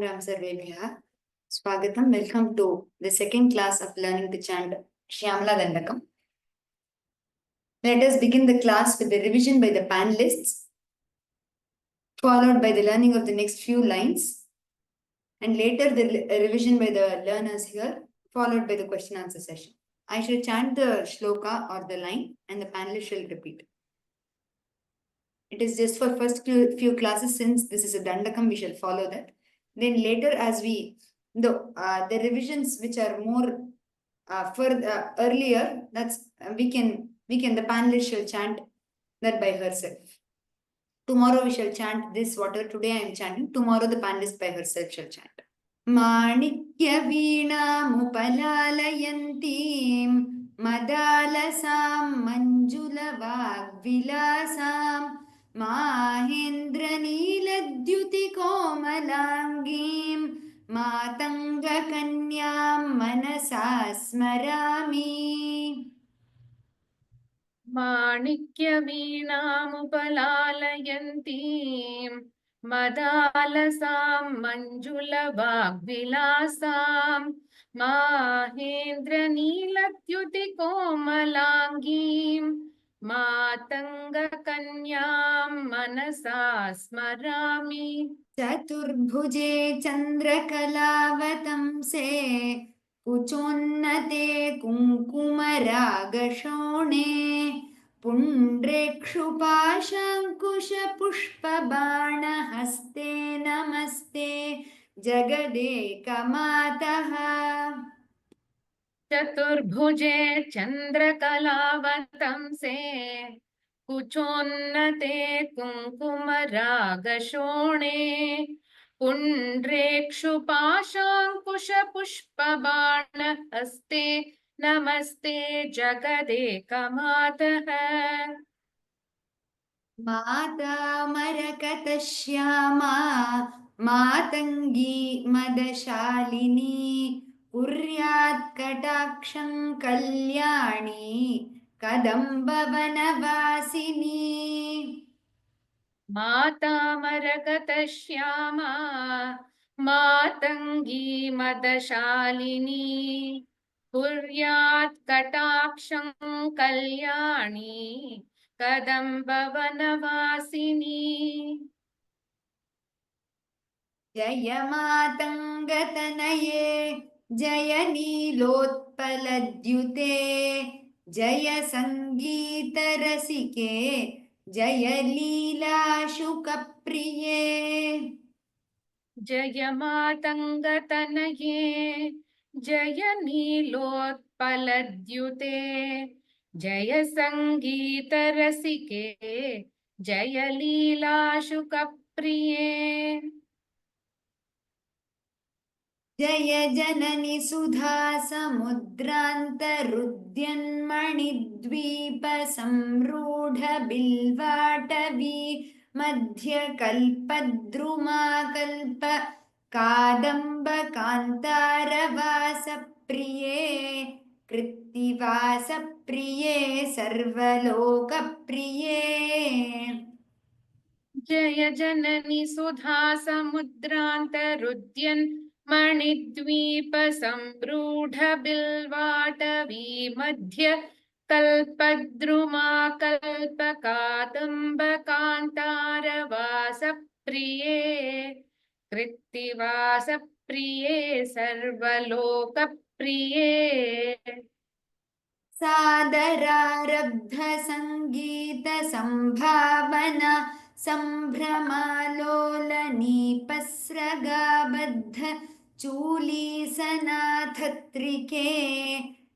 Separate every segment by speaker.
Speaker 1: Ram Sarvebhyah. Swagatam. Welcome to the second class of learning to chant Shyamala Dandakam. Let us begin the class with the revision by the panelists, followed by the learning of the next few lines, and later the revision by the learners here, followed by the question answer session. I shall chant the shloka or the line, and the panelists shall repeat. It is just for first few classes, since this is a Dandakam, we shall follow that. Then later, as we the revisions which are more earlier, that's we can the panelist shall chant that by herself. Tomorrow we shall chant this, whatever today I am chanting. Tomorrow the panelist by herself shall chant. Manikya Veena Madalasam Manjula Vagvilasam Mahendra Neeladyuti Komalangim Matanga Kanyam Manasa Smarami.
Speaker 2: Manikya Veena Madalasam Manjula Vagvilasam Mahendra Neeladyuti Komalangim Matanga Kanyam Manasa Smarami.
Speaker 1: Chaturbhuje Chandrakalavatамse Kuchonnate Kunkumaragashone Pundrekshupashankusha Pushpabana Haste Namaste Jagadekamaataha.
Speaker 2: चतुर्भुजे चंद्रकलावतंसे कुचोन्नते कुंकुमरागशोणे पुण्ड्रेक्षुपाशांकुशपुष्पबाण हस्ते नमस्ते जगदेकमातः.
Speaker 1: माता मरकतश्यामा मातंगी मदशालिनी कुर्यात् कटाक्षं कल्याणी कदम्बवनवासिनी.
Speaker 2: माता मरकतश्यामा मातंगी मदशालिनी कुर्यात् कटाक्षं कल्याणी कदम्बवनवासिनी.
Speaker 1: जय मातंगतनये जय नीलोत्पलद्युते जय संगीतरसिके जय लीलाशुकप्रिये.
Speaker 2: जय मातंगतनये जय नीलोत्पलद्युते जय संगीतरसिके जय लीलाशुकप्रिये.
Speaker 1: जय जननी सुधा समुद्रान्तरुद्यन्मणिद्वीप संरूढ बिल्वाटवी मध्यकल्पद्रुमाकल्प कादम्ब कान्तारवासप्रिये कृत्तिवासप्रिये सर्वलोकप्रिये.
Speaker 2: जय जननी सुधा समुद्रान्तरुद्यन् मणिद्वीप संरूढ बिल्वाटवी मध्य कल्पद्रुमाकल्प कादम्ब कान्तारवासप्रिये कृत्तिवासप्रिये सर्वलोकप्रिये.
Speaker 1: सादरारब्ध संगीत संभावना संभ्रमालोलनीपस्रगाबद्ध चूलीसनाथत्रिके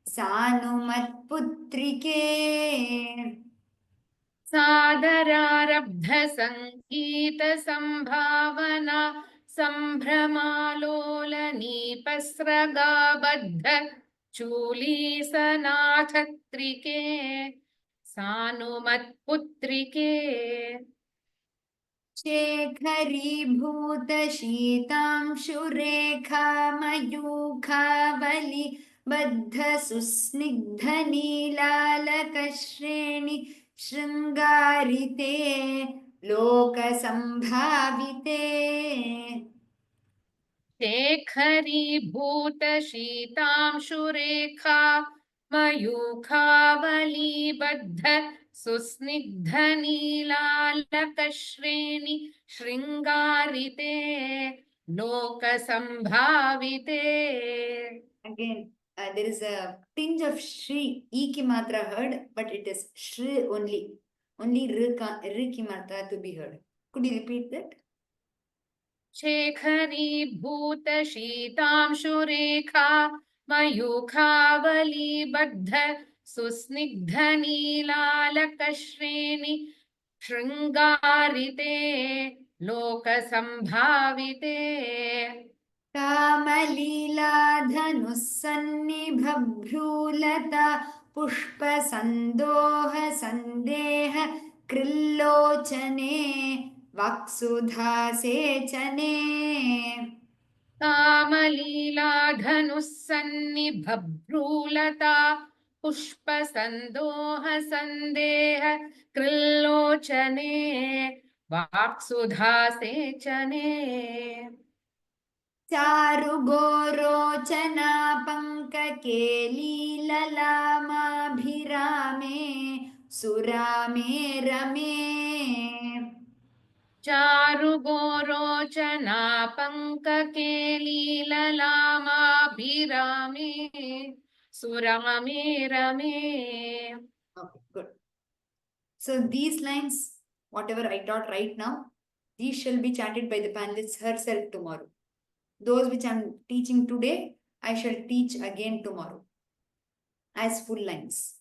Speaker 1: सानुमत्पुत्रिके.
Speaker 2: सादरारब्ध संगीत संभावना संभ्रमालोलनीपस्रगाबद्ध चूलीसनाथत्रिके सानुमत्पुत्रिके.
Speaker 1: शेखरीभूत शीतांशुरेखा मयूखावली बद्ध सुस्निग्ध नीलालकश्रेणि शृंगारिते लोकसंभाविते.
Speaker 2: शेखरीभूत शीतांशुरेखा मयूखावलीबद्ध सुस्निग्ध नीलालकश्रेणि शृङ्गारिते लोकसम्भाविते.
Speaker 1: Again, there is a tinge of Shri, E ki matra heard, but it is Shri only. Only R ki matra to be heard. Could you repeat that?
Speaker 2: शेखरीभूत शीतांशुरेखा मयूखावलीबद्ध सुस्निग्ध नीलालकश्रेणि शृङ्गारिते लोकसम्भाविते.
Speaker 1: कामलीलाधनुस्सन्निभभ्रूलता पुष्पसन्दोह सन्देह कृल्लोचने वाक्सुधासेचने.
Speaker 2: कामलीलाधनुस्सन्निभभ्रूलता पुष्पसन्दोह सन्देह कृल्लोचने वाक्सुधासेचने.
Speaker 1: चारुगोरोचना पङ्ककेलीललामाभिरामे सुरामे रमे.
Speaker 2: चारुगोरोचना पङ्ककेलीललामाभिरामे सुरामे रमे.
Speaker 1: Okay, good. So these lines, whatever I taught right now, these shall be chanted by the panelists herself tomorrow. Those which I'm teaching today, I shall teach again tomorrow as full lines.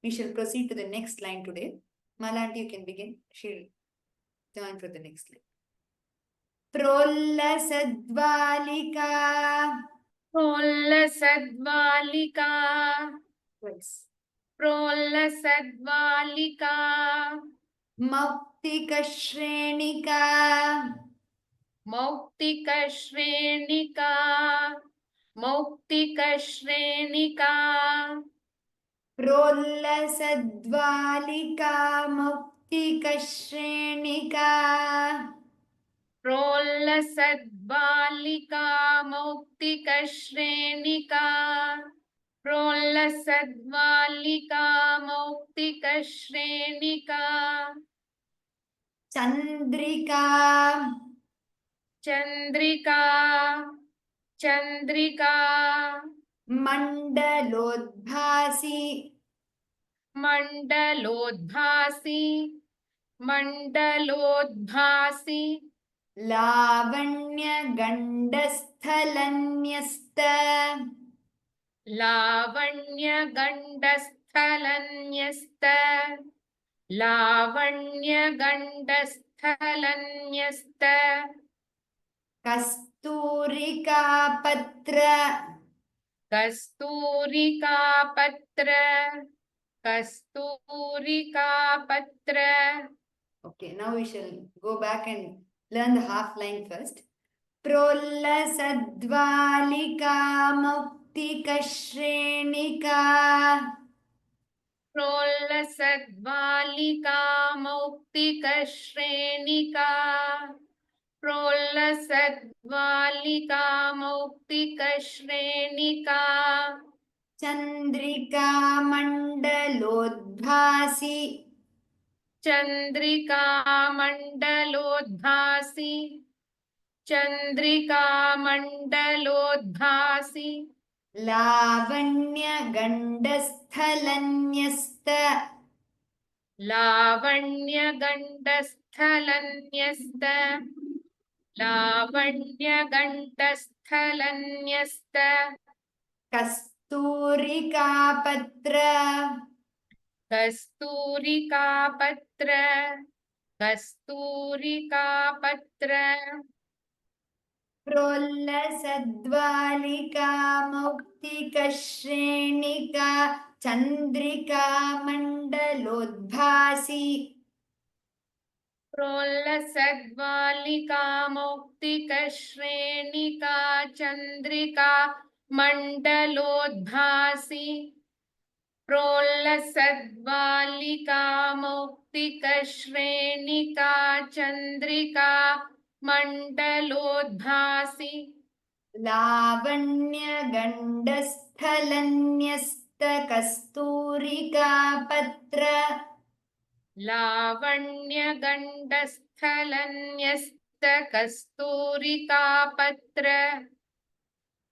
Speaker 1: We shall proceed to the next line today. Malanti, you can begin. She'll join for the next line. Prollasadvalika.
Speaker 2: प्रोल्लसद्वालिका
Speaker 1: Twice.
Speaker 2: प्रोल्लसद्वालिका
Speaker 1: Mautikashrenika.
Speaker 2: मौक्तिकश्रेणिका मौक्तिकश्रेणिका
Speaker 1: Prollasadvalika Mautikashrenika.
Speaker 2: प्रोल्लसद्वालिका मौक्तिकश्रेणिका प्रोल्लसद्वालिका मौक्तिकश्रेणिका
Speaker 1: Chandrika.
Speaker 2: Chandrika Chandrika
Speaker 1: Mandalodbhasi.
Speaker 2: मण्डलोद्भासि मण्डलोद्भासि
Speaker 1: लावण्यगण्डस्थलन्यस्त.
Speaker 2: लावण्यगण्डस्थलन्यस्त लावण्यगण्डस्थलन्यस्त
Speaker 1: कस्तूरिकापत्र.
Speaker 2: कस्तूरिकापत्र कस्तूरिकापत्र.
Speaker 1: Okay, now we shall go back and learn the half line first. Prollasadvalika Mautikashrenika.
Speaker 2: प्रोल्लसद्वालिका मौक्तिकश्रेणिका प्रोल्लसद्वालिका मौक्तिकश्रेणिका
Speaker 1: Chandrika Mandalodbhasi.
Speaker 2: Chandrika मण्डलोद्भासि Chandrika मण्डलोद्भासि
Speaker 1: लावण्यगण्डस्थलन्यस्त.
Speaker 2: लावण्यगण्डस्थलन्यस्त लावण्यगण्डस्थलन्यस्त
Speaker 1: कस्तूरिकापत्र.
Speaker 2: कस्तूरिकापत्र कस्तूरिकापत्र
Speaker 1: प्रोल्लसद्वालिका मौक्तिकश्रेणिका Chandrika मण्डलोद्भासि.
Speaker 2: प्रोल्लसद्वालिका मौक्तिकश्रेणिका Chandrika मण्डलोद्भासि प्रोल्लसद्वालिका मौक्तिकश्रेणिका Chandrika मण्डलोद्भासि
Speaker 1: लावण्यगण्डस्थलन्यस्तकस्तूरिकापत्र
Speaker 2: लावण्यगण्डस्थलन्यस्तकस्तूरिकापत्र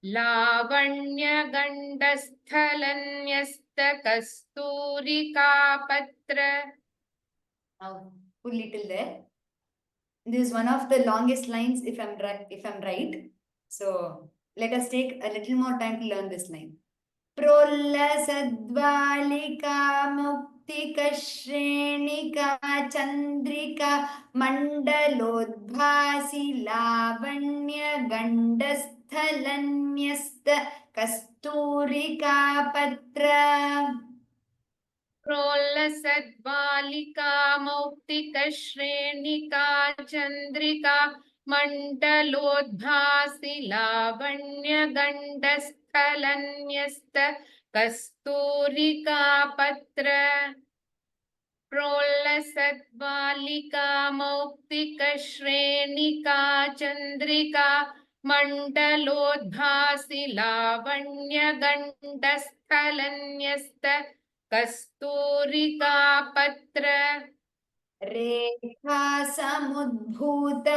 Speaker 2: लावण्यगण्डस्थलन्यस्तकस्तूरिकापत्र.
Speaker 1: Now, put little there. This is one of the longest lines if I'm right. So let us take a little more time to learn this line. प्रोल्लसद्वालिका मुक्तिकश्रेणिका चन्द्रिका मण्डलोद्भासि लावण्यगण्डस्थलन्यस्त कस्तूरिका पत्र
Speaker 2: प्रोल्लसद्बालिका मौक्तिकश्रेणिका चन्द्रिका मण्डलोद्भासि लावण्यगण्डस्थलन्यस्त कस्तूरिकापत्र. प्रोल्लसद्बालिका मौक्तिकश्रेणिका चन्द्रिका मण्डलोद्भासि लावण्यगण्डस्थलन्यस्त कस्तूरिकापत्र.
Speaker 1: रेखा समुद्भूत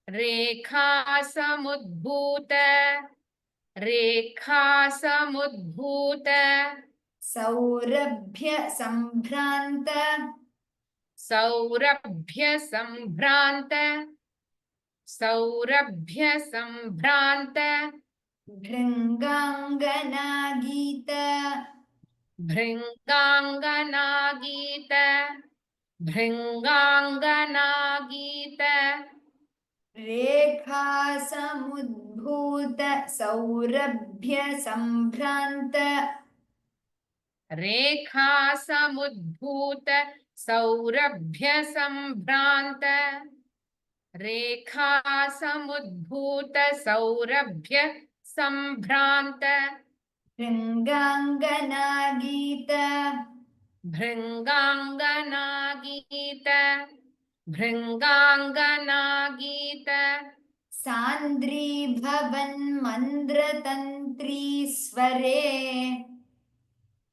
Speaker 2: रेखा समुद्भूत रेखा समुद्भूत
Speaker 1: सौरभ्य संभ्रांत
Speaker 2: सौरभ्य संभ्रांत सौरभ्य संभ्रांत
Speaker 1: भृंगांगना गीत
Speaker 2: भृंगांगना गीत भृंगांगना गीत.
Speaker 1: रेखा समुद्भूत सौरभ्य संभ्रांत
Speaker 2: रेखा समुद्भूत सौरभ्य संभ्रांत रेखा समुद्भूत सौरभ्य संभ्रांत
Speaker 1: भृंगांगना गीत
Speaker 2: भृंगांगना गीत भृंगांगना गीत.
Speaker 1: सांद्री भवन मंद्र तंत्री स्वरे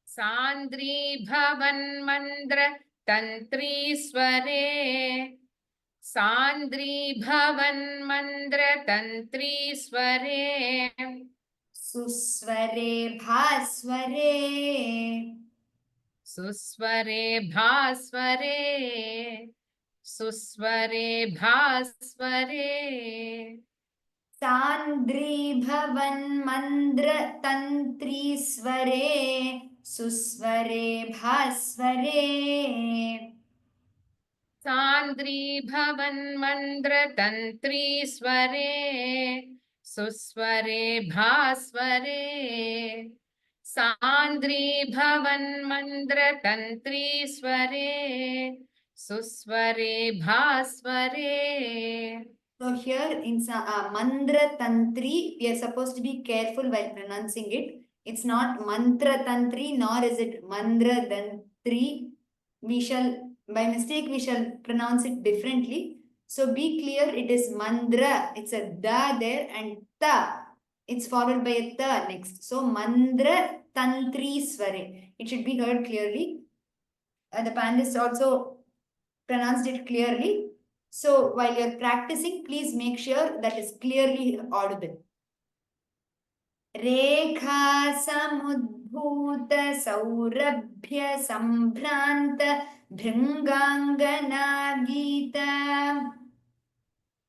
Speaker 2: सांद्री भवन मंद्र तंत्री स्वरे सांद्री भवन मंद्र तंत्री स्वरे
Speaker 1: सुस्वरे भास्वरे
Speaker 2: सुस्वरे भास्वरे सुस्वरे भास्वरे.
Speaker 1: सांद्री भवन मंद्र तंत्री स्वरे सुस्वरे भास्वरे
Speaker 2: सांद्री भवन मंद्र तंत्री स्वरे सुस्वरे भास्वरे सांद्री भवन मंद्र तंत्री स्वरे सुस्वरे भास्वरे.
Speaker 1: So here in mandra tantri, we are supposed to be careful while pronouncing it. It's not mantra tantri, nor is it mandra tantri. We shall, by mistake, we shall pronounce it differently. So be clear, it is mandra. It's a da there and ta. It's followed by a ta next. So mandra tantri sware. It should be heard clearly. The panelists also pronounced it clearly. So while you're practicing, please make sure that is clearly audible. Rekha samudbhuta saurabhya sambhranta bhringangana gita.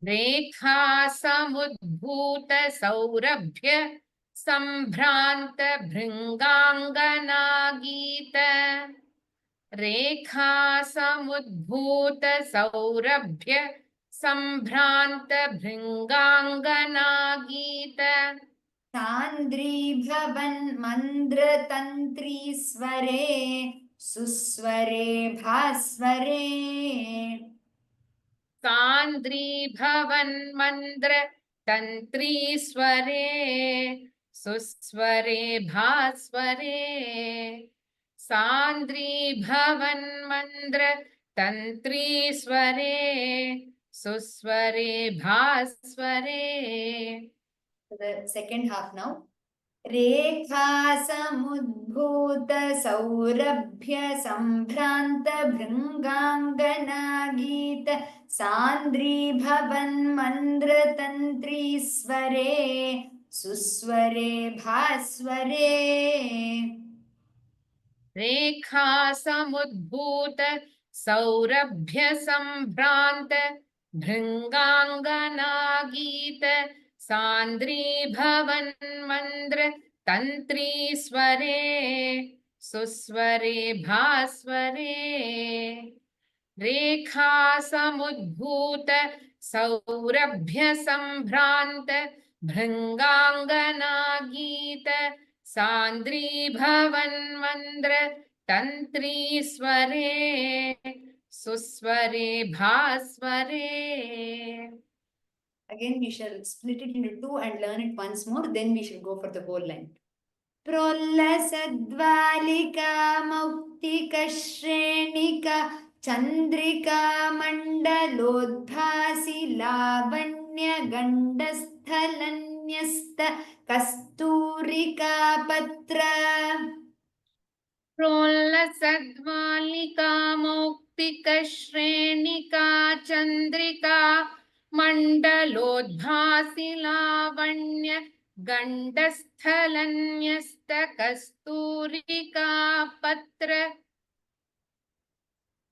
Speaker 2: रेखा समुद्भूत सौरभ्य संभ्रांत भृंगांगना गीत रेखा समुद्भूत सौरभ्य संभ्रांत भृंगांगना गीत.
Speaker 1: सांद्री भवन मंद्र तंत्री स्वरे सुस्वरे भास्वरे
Speaker 2: सांद्री भवन मंद्र तंत्री स्वरे सुस्वरे भास्वरे सांद्री भवन मंद्र तंत्री स्वरे सुस्वरे भास्वरे.
Speaker 1: The second half now. रेखा समुद्भूत सौरभ्य संभ्रांत भृंगांगना गीत सांद्री भवन मंद्र तंत्री स्वरे सुस्वरे भास्वरे
Speaker 2: रेखा समुद्भूत सौरभ्य संभ्रांत भृंगांगनागीत सांद्री भवन मंद्र तंत्री स्वरे सुस्वरे भास्वरे रेखा समुद्भूत सौरभ्य संभ्रांत भृंगांगनागीत सांद्री भवन मंद्र तंत्री स्वरे सुस्वरे भास्वरे.
Speaker 1: Again, we shall split it into two and learn it once more. Then we shall go for the whole line. प्रोल्लसद्वालिका मौक्तिकश्रेणिका चन्द्रिका मण्डलोद्भासि लावण्य गण्डस्थलन्यस्त कस्तूरिका पत्र
Speaker 2: प्रोल्लसद्वालिका मौक्तिकश्रेणिका चन्द्रिका मण्डलोद्भासि लावण्य गण्डस्थलन्यस्त कस्तूरिका पत्र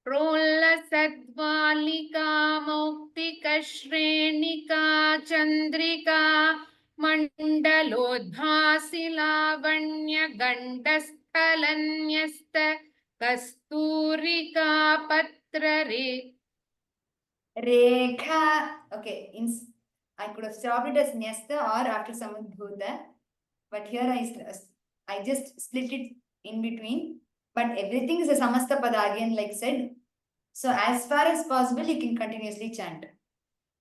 Speaker 2: प्रोल्लसद्वालिका मौक्तिकश्रेणिका चन्द्रिका मण्डलोद्भासि लावण्य गण्डस्थलन्यस्त कस्तूरिका पत्र
Speaker 1: Rekha. Okay, I could have stopped it as Nyasta or after Samudbhuta, but here I just split it in between. But everything is a Samasta Pada again, like said. So as far as possible, you can continuously chant.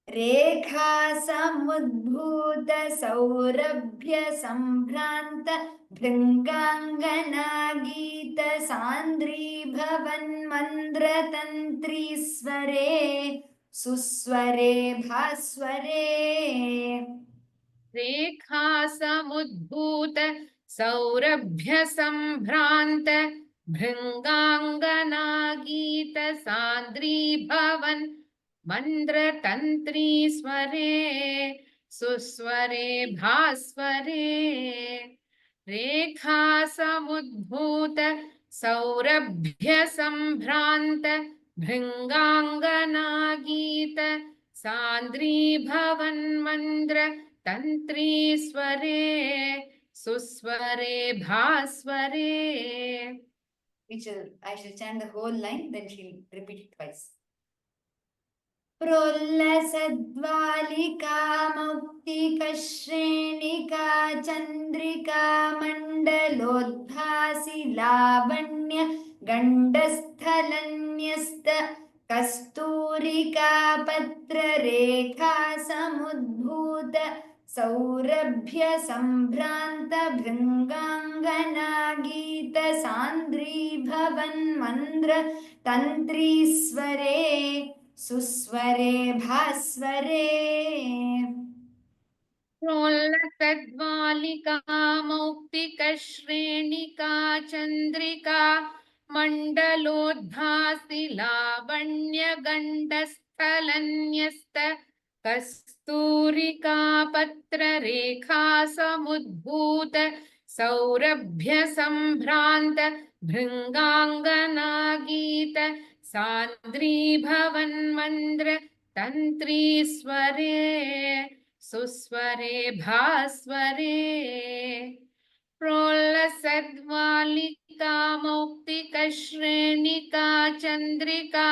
Speaker 1: Rekha Samudbhuta Saurabhya Sambhranta Bhringangana Gita Sandri Bhavan Mandra Tantri Sware सुस्वरे भास्वरे
Speaker 2: रेखा समुद्भूत सौरभ्य संभ्रांत भृंगांगना गीत सांद्री भवन मंद्र तंत्री स्वरे सुस्वरे भास्वरे रेखा समुद्भूत सौरभ्य संभ्रांत भृंगांगनागीत सांद्री भवन मंद्र तंत्री स्वरे सुस्वरे भास्वरे.
Speaker 1: I shall chant the whole line, then she'll repeat it twice. प्रोल्लसद्वालिका मौक्तिकश्रेणिका चन्द्रिका मण्डलोद्भासि लावण्य गण्डस्थलन्यस्त कस्तूरिका पत्ररेखा समुद्भूत सौरभ्य संभ्रांत भृंगांगना गीत सांद्री भवन मंद्र तंत्री स्वरे सुस्वरे भास्वरे.
Speaker 2: प्रोल्लसद्वालिका मौक्तिकश्रेणिका चन्द्रिका मण्डलोद्भासि लावण्य गण्डस्थलन्यस्त कस्तूरिका पत्ररेखा समुद्भूत सौरभ्य संभ्रांत भृंगांगना गीत सांद्री भवन मंद्र तंत्री स्वरे सुस्वरे भास्वरे. प्रोल्लसद्वालिका मौक्तिकश्रेणिका चन्द्रिका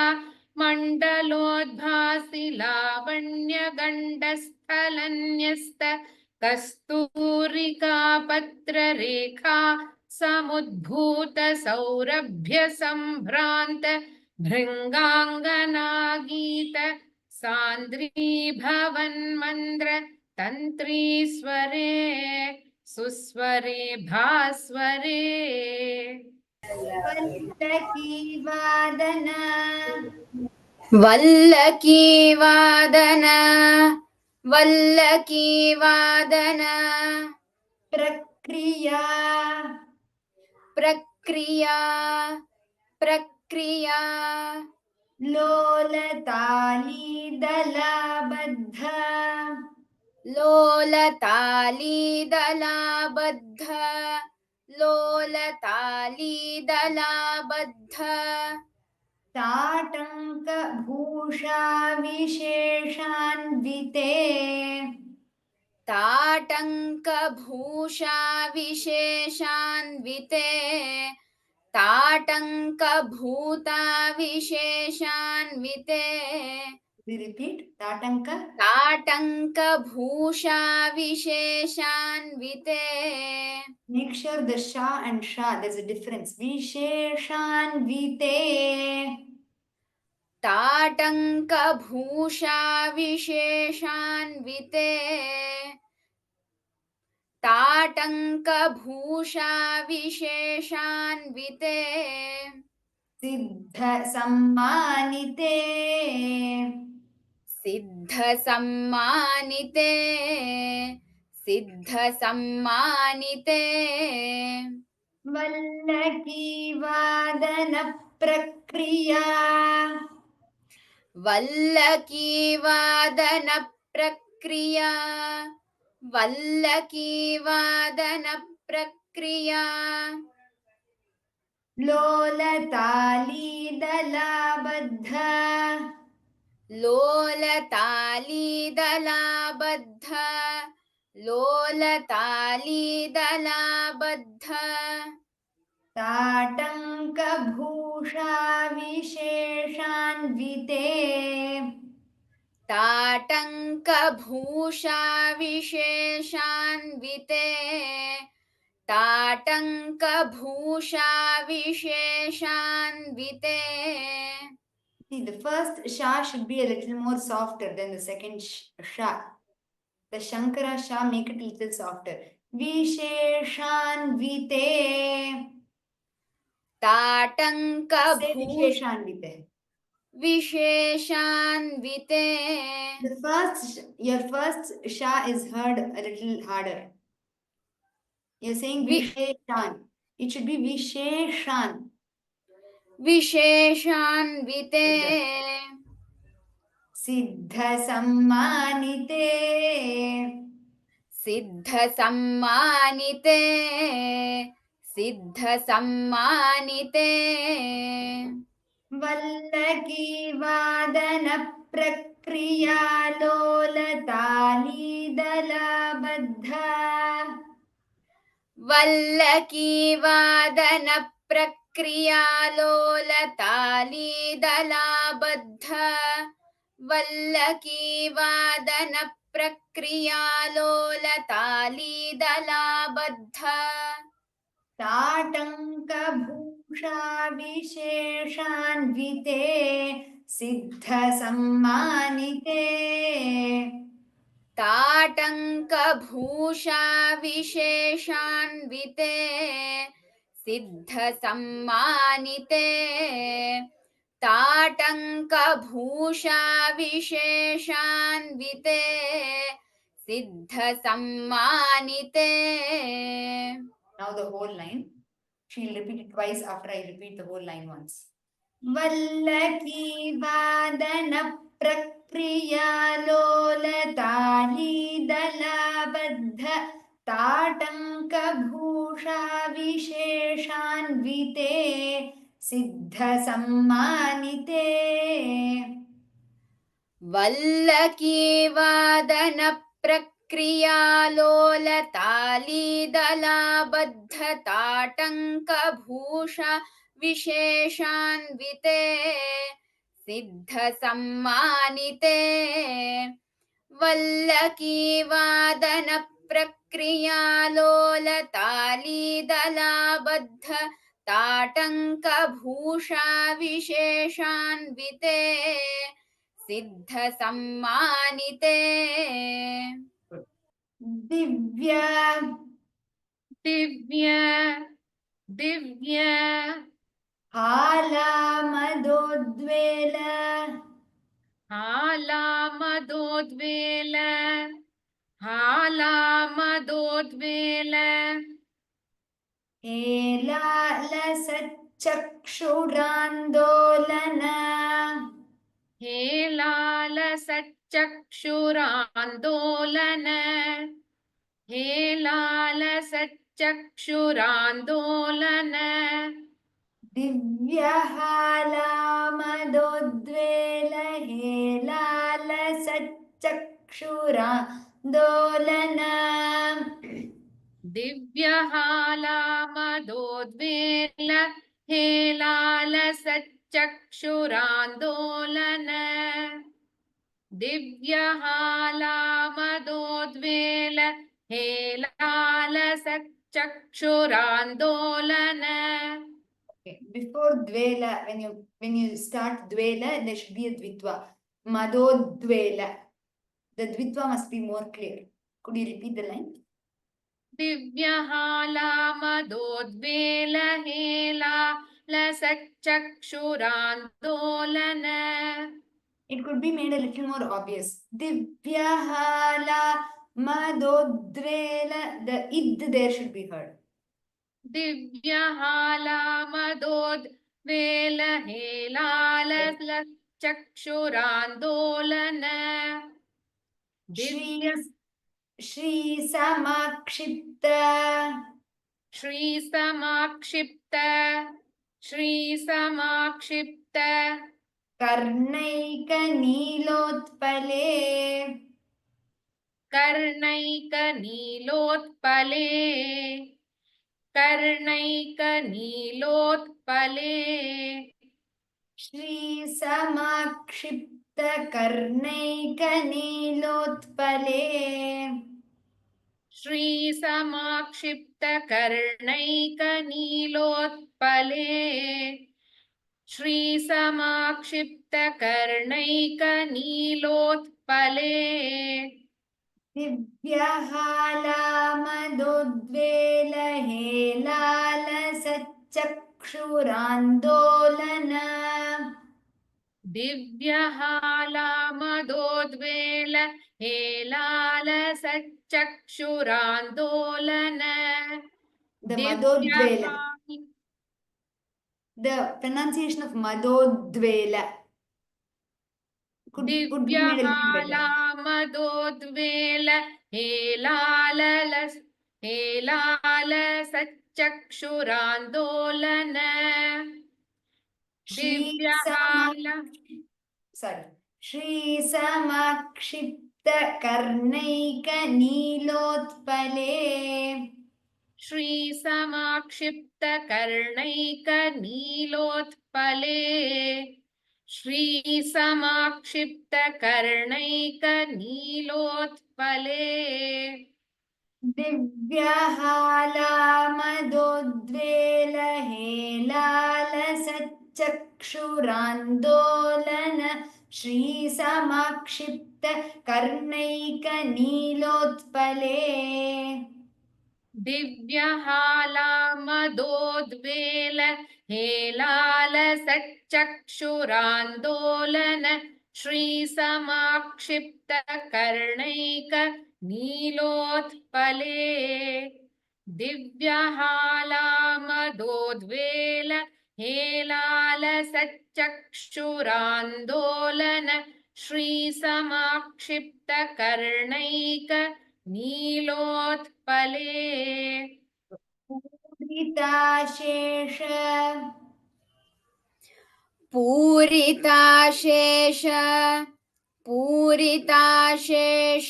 Speaker 2: मण्डलोद्भासि लावण्य गण्डस्थलन्यस्त कस्तूरिका पत्ररेखा समुद्भूत सौरभ्य संभ्रांत भृंगांगना गीत सांद्री भवन मंद्र तंत्री स्वरे सुस्वरे भास्वरे.
Speaker 1: वल्लकी वादन
Speaker 3: वल्लकी वादन वल्लकी वादन
Speaker 1: प्रक्रिया
Speaker 3: प्रक्रिया प्रक्रिया
Speaker 1: लोलतालीदलाबद्ध
Speaker 3: लोलतालीदलाबद्ध लोलतालीदलाबद्ध
Speaker 1: ताटङ्कभूषाविशेषान्विते
Speaker 3: ताटङ्कभूषा विशेषान्विते ताटङ्कभूता विशेषान्विते
Speaker 1: We repeat, ताटङ्क
Speaker 3: ताटङ्कभूषा विशेषान्विते
Speaker 1: Make sure the sha and sha, there's a difference. Visheshanvite.
Speaker 3: ताटङ्कभूषा विशेषान्विते ताटङ्कभूषा विशेषान्विते
Speaker 1: सिद्धसम्मानिते.
Speaker 3: सिद्धसम्मानिते सिद्धसम्मानिते
Speaker 1: वल्लकीवादनप्रक्रिया.
Speaker 3: वल्लकीवादनप्रक्रिया वल्लकीवादनप्रक्रिया
Speaker 1: लोलतालीदलाबद्ध.
Speaker 3: लोलतालीदलाबद्ध लोलतालीदलाबद्ध
Speaker 1: ताटङ्कभूषाविशेषान्विते.
Speaker 3: ताटङ्कभूषा विशेषान्विते ताटङ्कभूषा विशेषान्विते
Speaker 1: See, the first sha should be a little more softer than the second sha. The Shankara sha make it a little softer. Visheshanvite. Say
Speaker 3: ताटङ्कभूषा
Speaker 1: Visheshanvite.
Speaker 3: विशेषान्विते
Speaker 1: Your first sha is heard a little harder. You're saying
Speaker 3: Vi-
Speaker 1: Visheshan. It should be Visheshan.
Speaker 3: विशेषान्विते
Speaker 1: Siddhasammanite.
Speaker 3: सिद्धसम्मानिते सिद्धसम्मानिते
Speaker 1: वल्लकीवादनप्रक्रिया लोलतालीदलाबद्ध.
Speaker 3: वल्लकीवादनप्रक्रिया लोलतालीदलाबद्ध वल्लकीवादनप्रक्रिया लोलतालीदलाबद्ध
Speaker 1: ताटङ्कभूषा विशेषान्विते. सिद्धसम्मानिते.
Speaker 3: ताटङ्कभूषा विशेषान्विते सिद्धसम्मानिते ताटङ्कभूषा विशेषान्विते सिद्धसम्मानिते
Speaker 1: Now the whole line. She'll repeat it twice after I repeat the whole line once. वल्लकीवादनप्रक्रिया लोलतालीदलाबद्ध ताटङ्कभूषा विशेषान्विते. सिद्धसम्मानिते.
Speaker 3: वल्लकीवादनप्रक्रिया लोलतालीदलाबद्ध ताटङ्कभूषा विशेषान्विते सिद्धसम्मानिते वल्लकीवादनप्रक्रिया लोलतालीदलाबद्ध ताटङ्कभूषा विशेषान्विते सिद्धसम्मानिते
Speaker 1: Divya.
Speaker 2: Divya Divya
Speaker 1: हालामदोद्वेल.
Speaker 2: हालामदोद्वेल हालामदोद्वेल हालामदोद्वेल
Speaker 1: हेलालसच्चक्षुरान्दोलन
Speaker 2: हेलालसच्चक्षुरान्दोलन हेलालसच्चक्षुरान्दोलन
Speaker 1: दिव्यहालामदोद्वेल हेलालसच्चक्षुरान्दोलन
Speaker 2: दिव्यहालामदोद्वेल हेलालसच्चक्षुरान्दोलन दिव्यहालामदोद्वेल हेलालसच्चक्षुरान्दोलन.
Speaker 1: Okay. Before dvela, when you start dvela, there should be a dvitva. Madodvela. The dvitva must be more clear. Could you repeat the line?
Speaker 2: दिव्यहालामदोद्वेल हेलालसच्चक्षुरान्दोलन.
Speaker 1: It could be made a little more obvious. Divyahala madodvela. The id there should be heard.
Speaker 2: दिव्यहालामदोद्वेल हेलालसच्चक्षुरान्दोलन. Divya
Speaker 1: Shri Samakshipta
Speaker 2: श्रीसमाक्षिप्त श्रीसमाक्षिप्त
Speaker 1: Karnaikanilotpale
Speaker 2: कर्णैकनीलोत्पले कर्णैकनीलोत्पले
Speaker 1: Shri Samakshipta Karnaikanilotpale
Speaker 2: श्रीसमाक्षिप्त कर्णैकनीलोत्पले श्रीसमाक्षिप्त कर्णैकनीलोत्पले
Speaker 1: दिव्यहालामदोद्वेल हेलालसच्चक्षुरान्दोलन
Speaker 2: दिव्यहालामदोद्वेल हेलालसच्चक्षुरान्दोलन.
Speaker 1: The Madodvela. The pronunciation of Madodvela could be made a little better.
Speaker 2: दिव्यहालामदोद्वेल हेलालसच्चक्षुरान्दोलन. दिव्यहाला
Speaker 1: Sorry. Shri Samakshipta Karnaikanilotpale
Speaker 2: श्रीसमाक्षिप्त कर्णैकनीलोत्पले श्रीसमाक्षिप्त कर्णैकनीलोत्पले
Speaker 1: दिव्यहालामदोद्वेल हेलालसच्चक्षुरान्दोलन Shri Samakshipta Karnaikanilotpale
Speaker 2: दिव्यहालामदोद्वेल हेलालसच्चक्षुरान्दोलन श्रीसमाक्षिप्त कर्णैकनीलोत्पले दिव्यहालामदोद्वेल हेलालसच्चक्षुरान्दोलन श्रीसमाक्षिप्त कर्णैकनीलोत्पले
Speaker 1: पूरिताशेष
Speaker 3: पूरिताशेष पूरिताशेष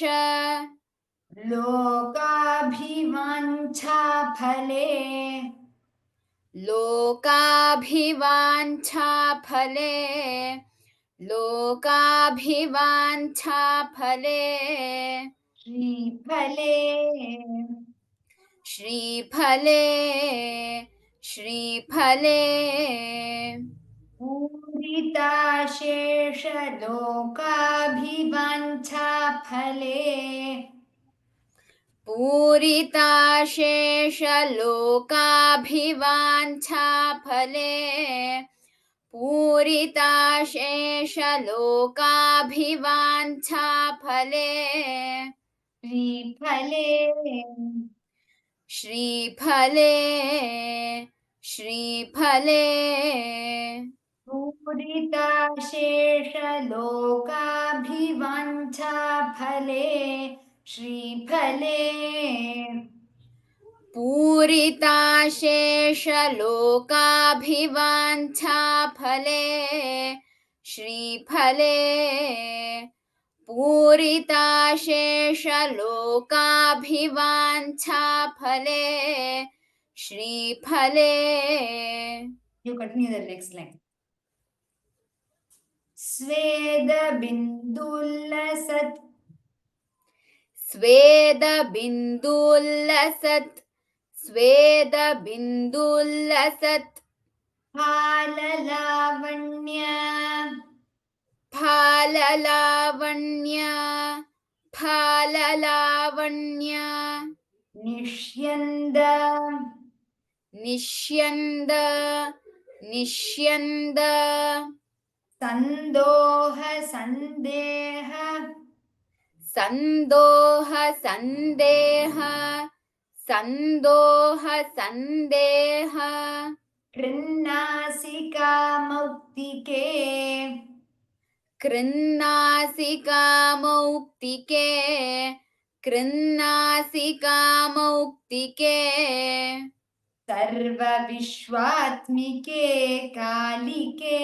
Speaker 1: लोकाभिवाञ्छाफले
Speaker 3: लोकाभिवाञ्छाफले लोकाभिवाञ्छाफले
Speaker 1: श्रीफले
Speaker 3: श्रीफले श्रीफले
Speaker 1: पूरिताशेष लोकाभिवाञ्छाफले
Speaker 3: पूरिताशेष लोकाभिवाञ्छाफले पूरिताशेषलोकाभिवाञ्छाफले
Speaker 1: श्रीफले
Speaker 3: श्रीफले श्रीफले
Speaker 1: पूरिताशेषलोकाभिवाञ्छाफले श्रीफले
Speaker 3: पूरिताशेषलोकाभिवाञ्छाफले श्रीफले पूरिताशेषलोकाभिवाञ्छाफले श्रीफले
Speaker 1: You continue the next line. स्वेदबिन्दुल्लसत्
Speaker 3: स्वेदबिन्दुल्लसत् स्वेदबिन्दुल्लसत्
Speaker 1: फाललावण्य
Speaker 3: फाललावण्य फाललावण्य
Speaker 1: निष्यन्द
Speaker 3: निष्यन्द निष्यन्द
Speaker 1: सन्दोह सन्देह
Speaker 3: सन्दोह सन्देह सन्दोह सन्देह
Speaker 1: कृन्नासिका मौक्तिके
Speaker 3: कृन्नासिकामौक्तिके कृन्नासिकामौक्तिके
Speaker 1: सर्वविश्वात्मिके कालिके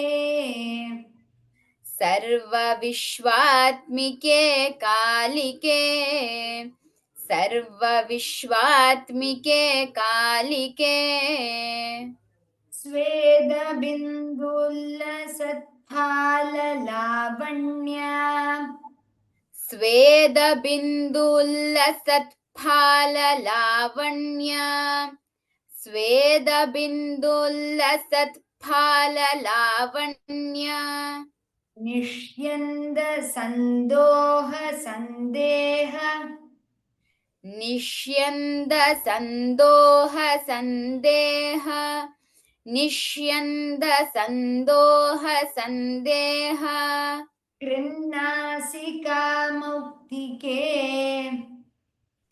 Speaker 3: सर्वविश्वात्मिके कालिके सर्वविश्वात्मिके कालिके
Speaker 1: स्वेदबिन्दुल्लसत्फाललावण्य
Speaker 3: स्वेदबिन्दुल्लसत्फाललावण्य स्वेदबिन्दुल्लसत्फाललावण्य
Speaker 1: निष्यन्द सन्दोह सन्देह
Speaker 3: निष्यन्द सन्दोह सन्देह निष्यन्द सन्दोह सन्देह
Speaker 1: कृन्नासिका मौक्तिके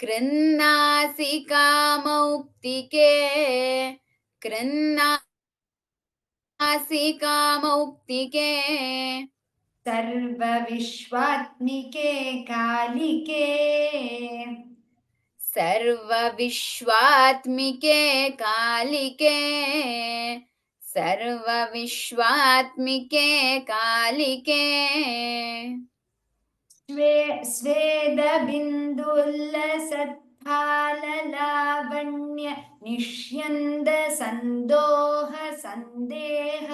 Speaker 3: कृन्नासिकामौक्तिके कृन्नासिकामौक्तिके
Speaker 1: सर्वविश्वात्मिके कालिके
Speaker 3: सर्वविश्वात्मिके कालिके सर्वविश्वात्मिके कालिके
Speaker 1: स्वेदबिन्दुल्लसत्फाललावण्य निष्यन्द सन्दोह सन्देह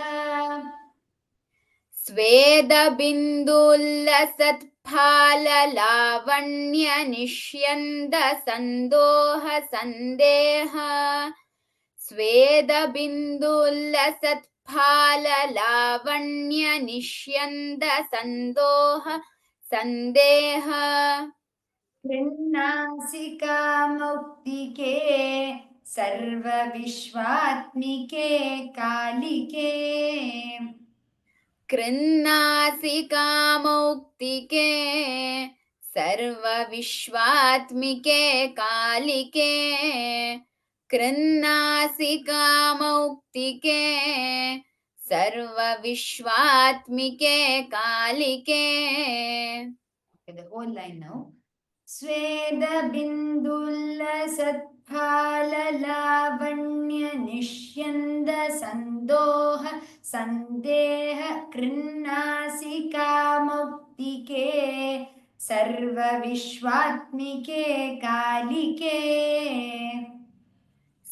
Speaker 3: स्वेदबिन्दुल्लसत्फाललावण्य निष्यन्द सन्दोह सन्देह स्वेदबिन्दुल्लसत्फाललावण्य निष्यन्द सन्दोह सन्देह
Speaker 1: कृन्नासिका मौक्तिके सर्वविश्वात्मिके कालिके
Speaker 3: कृन्नासिकामौक्तिके सर्वविश्वात्मिके कालिके कृन्नासिकामौक्तिके सर्वविश्वात्मिके कालिके
Speaker 1: Okay, the whole line now. स्वेदबिन्दुल्लसत्फाललावण्य निष्यन्द सन्दोह सन्देह कृन्नासिका मौक्तिके सर्वविश्वात्मिके कालिके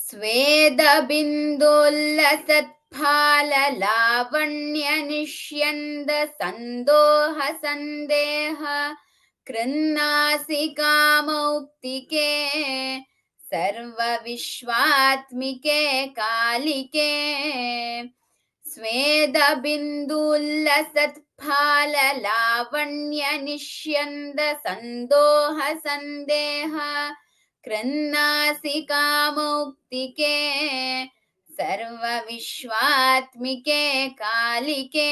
Speaker 3: स्वेदबिन्दुल्लसत्फाललावण्य निष्यन्द सन्दोह सन्देह कृन्नासिकामौक्तिके सर्वविश्वात्मिके कालिके स्वेदबिन्दुल्लसत्फाललावण्य निष्यन्द सन्दोह सन्देह कृन्नासिकामौक्तिके सर्वविश्वात्मिके कालिके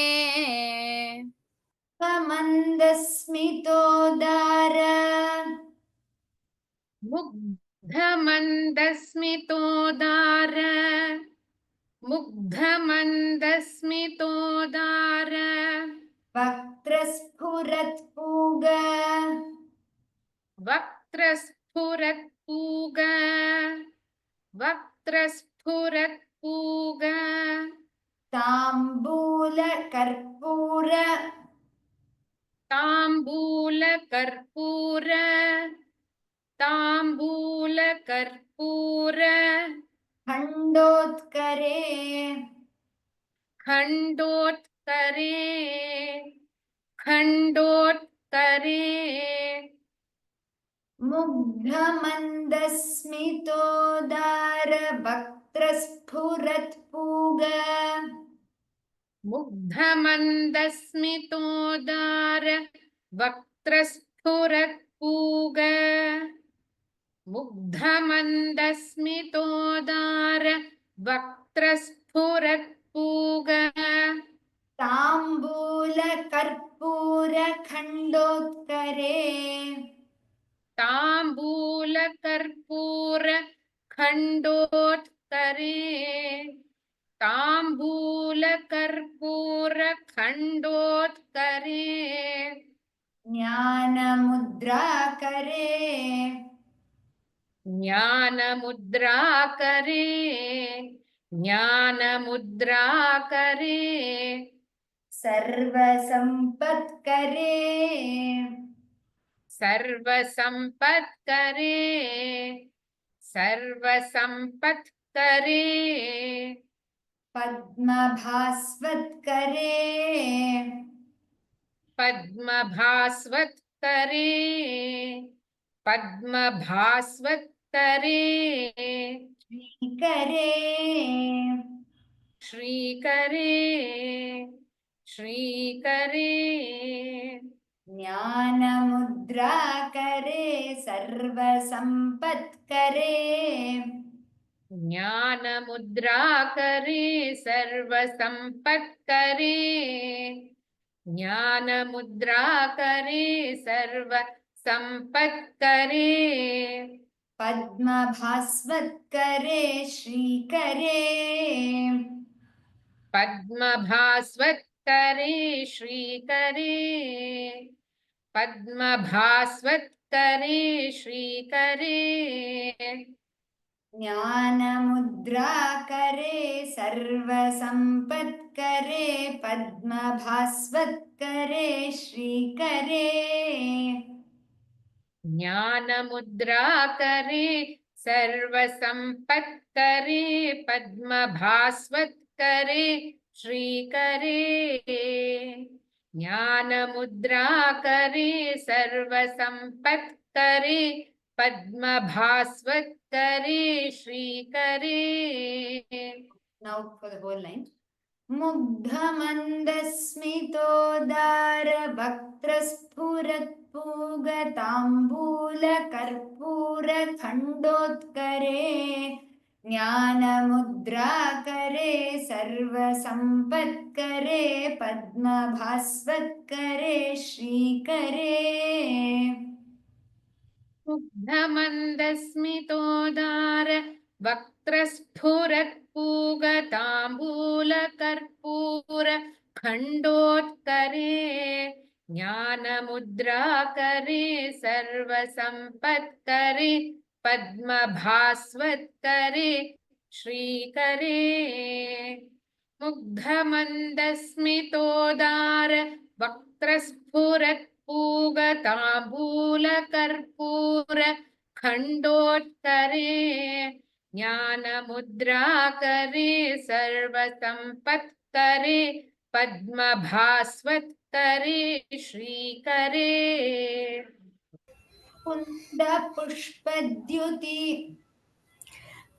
Speaker 1: मन्दस्मितोदार
Speaker 2: मुग्धमन्दस्मितोदार मुग्धमन्दस्मितोदार
Speaker 1: वक्त्रस्फुरत्पूग
Speaker 2: वक्त्रस्फुरत्पूग वक्त्रस्फुरत्पूग
Speaker 1: ताम्बूलकर्पूर
Speaker 2: ताम्बूलकर्पूर ताम्बूलकर्पूर
Speaker 1: खण्डोत्करे
Speaker 2: खण्डोत्करे खण्डोत्करे
Speaker 1: मुग्धमन्दस्मितोदार वक्त्रस्फुरत्पूग
Speaker 2: मुग्धमन्दस्मितोदार वक्त्रस्फुरत्पूग मुग्धमन्दस्मितोदार वक्त्रस्फुरत्पूग
Speaker 1: ताम्बूलकर्पूरखण्डोत्करे
Speaker 2: ताम्बूलकर्पूर खण्डोत्करे ताम्बूलकर्पूर खण्डोत्करे
Speaker 1: ज्ञानमुद्राकरे
Speaker 2: ज्ञानमुद्राकरे ज्ञानमुद्राकरे
Speaker 1: सर्वसम्पत्करे
Speaker 2: सर्वसम्पत्करे सर्वसम्पत्करे
Speaker 1: पद्मभास्वत्करे
Speaker 2: पद्मभास्वत्करे पद्मभास्वत्करे
Speaker 1: श्रीकरे
Speaker 2: श्रीकरे श्रीकरे
Speaker 1: ज्ञानमुद्राकरे सर्वसम्पत्करे
Speaker 2: ज्ञानमुद्राकरे सर्वसम्पत्करे ज्ञानमुद्राकरे सर्वसम्पत्करे
Speaker 1: पद्मभास्वत्करे श्रीकरे
Speaker 2: पद्मभास्वत्करे श्रीकरे पद्मभास्वत्करे श्रीकरे
Speaker 1: ज्ञानमुद्राकरे सर्वसम्पत्करे पद्मभास्वत्करे श्रीकरे
Speaker 2: ज्ञानमुद्राकरे सर्वसम्पत्करे पद्मभास्वत्करे श्रीकरे ज्ञानमुद्राकरे सर्वसम्पत्करे पद्मभास्वत्करे श्रीकरे
Speaker 1: Now for the whole line. मुग्धमन्दस्मितोदार वक्त्रस्फुरत्पूगताम्बूलकर्पूरखण्डोत्करे ज्ञानमुद्राकरे सर्वसम्पत्करे पद्मभास्वत्करे श्रीकरे
Speaker 2: मुग्धमन्दस्मितोदार वक्त्रस्फुरत्पूगताम्बूलकर्पूर खण्डोत्करे ज्ञानमुद्राकरे सर्वसम्पत्करे पद्मभास्वत्करे श्रीकरे मुग्धमन्दस्मितोदार वक्त्रस्फुरत्पूगताम्बूलकर्पूर खण्डोत्करे ज्ञानमुद्राकरे सर्वसम्पत्करे पद्मभास्वत्करे श्रीकरे
Speaker 1: कुन्दपुष्पद्युति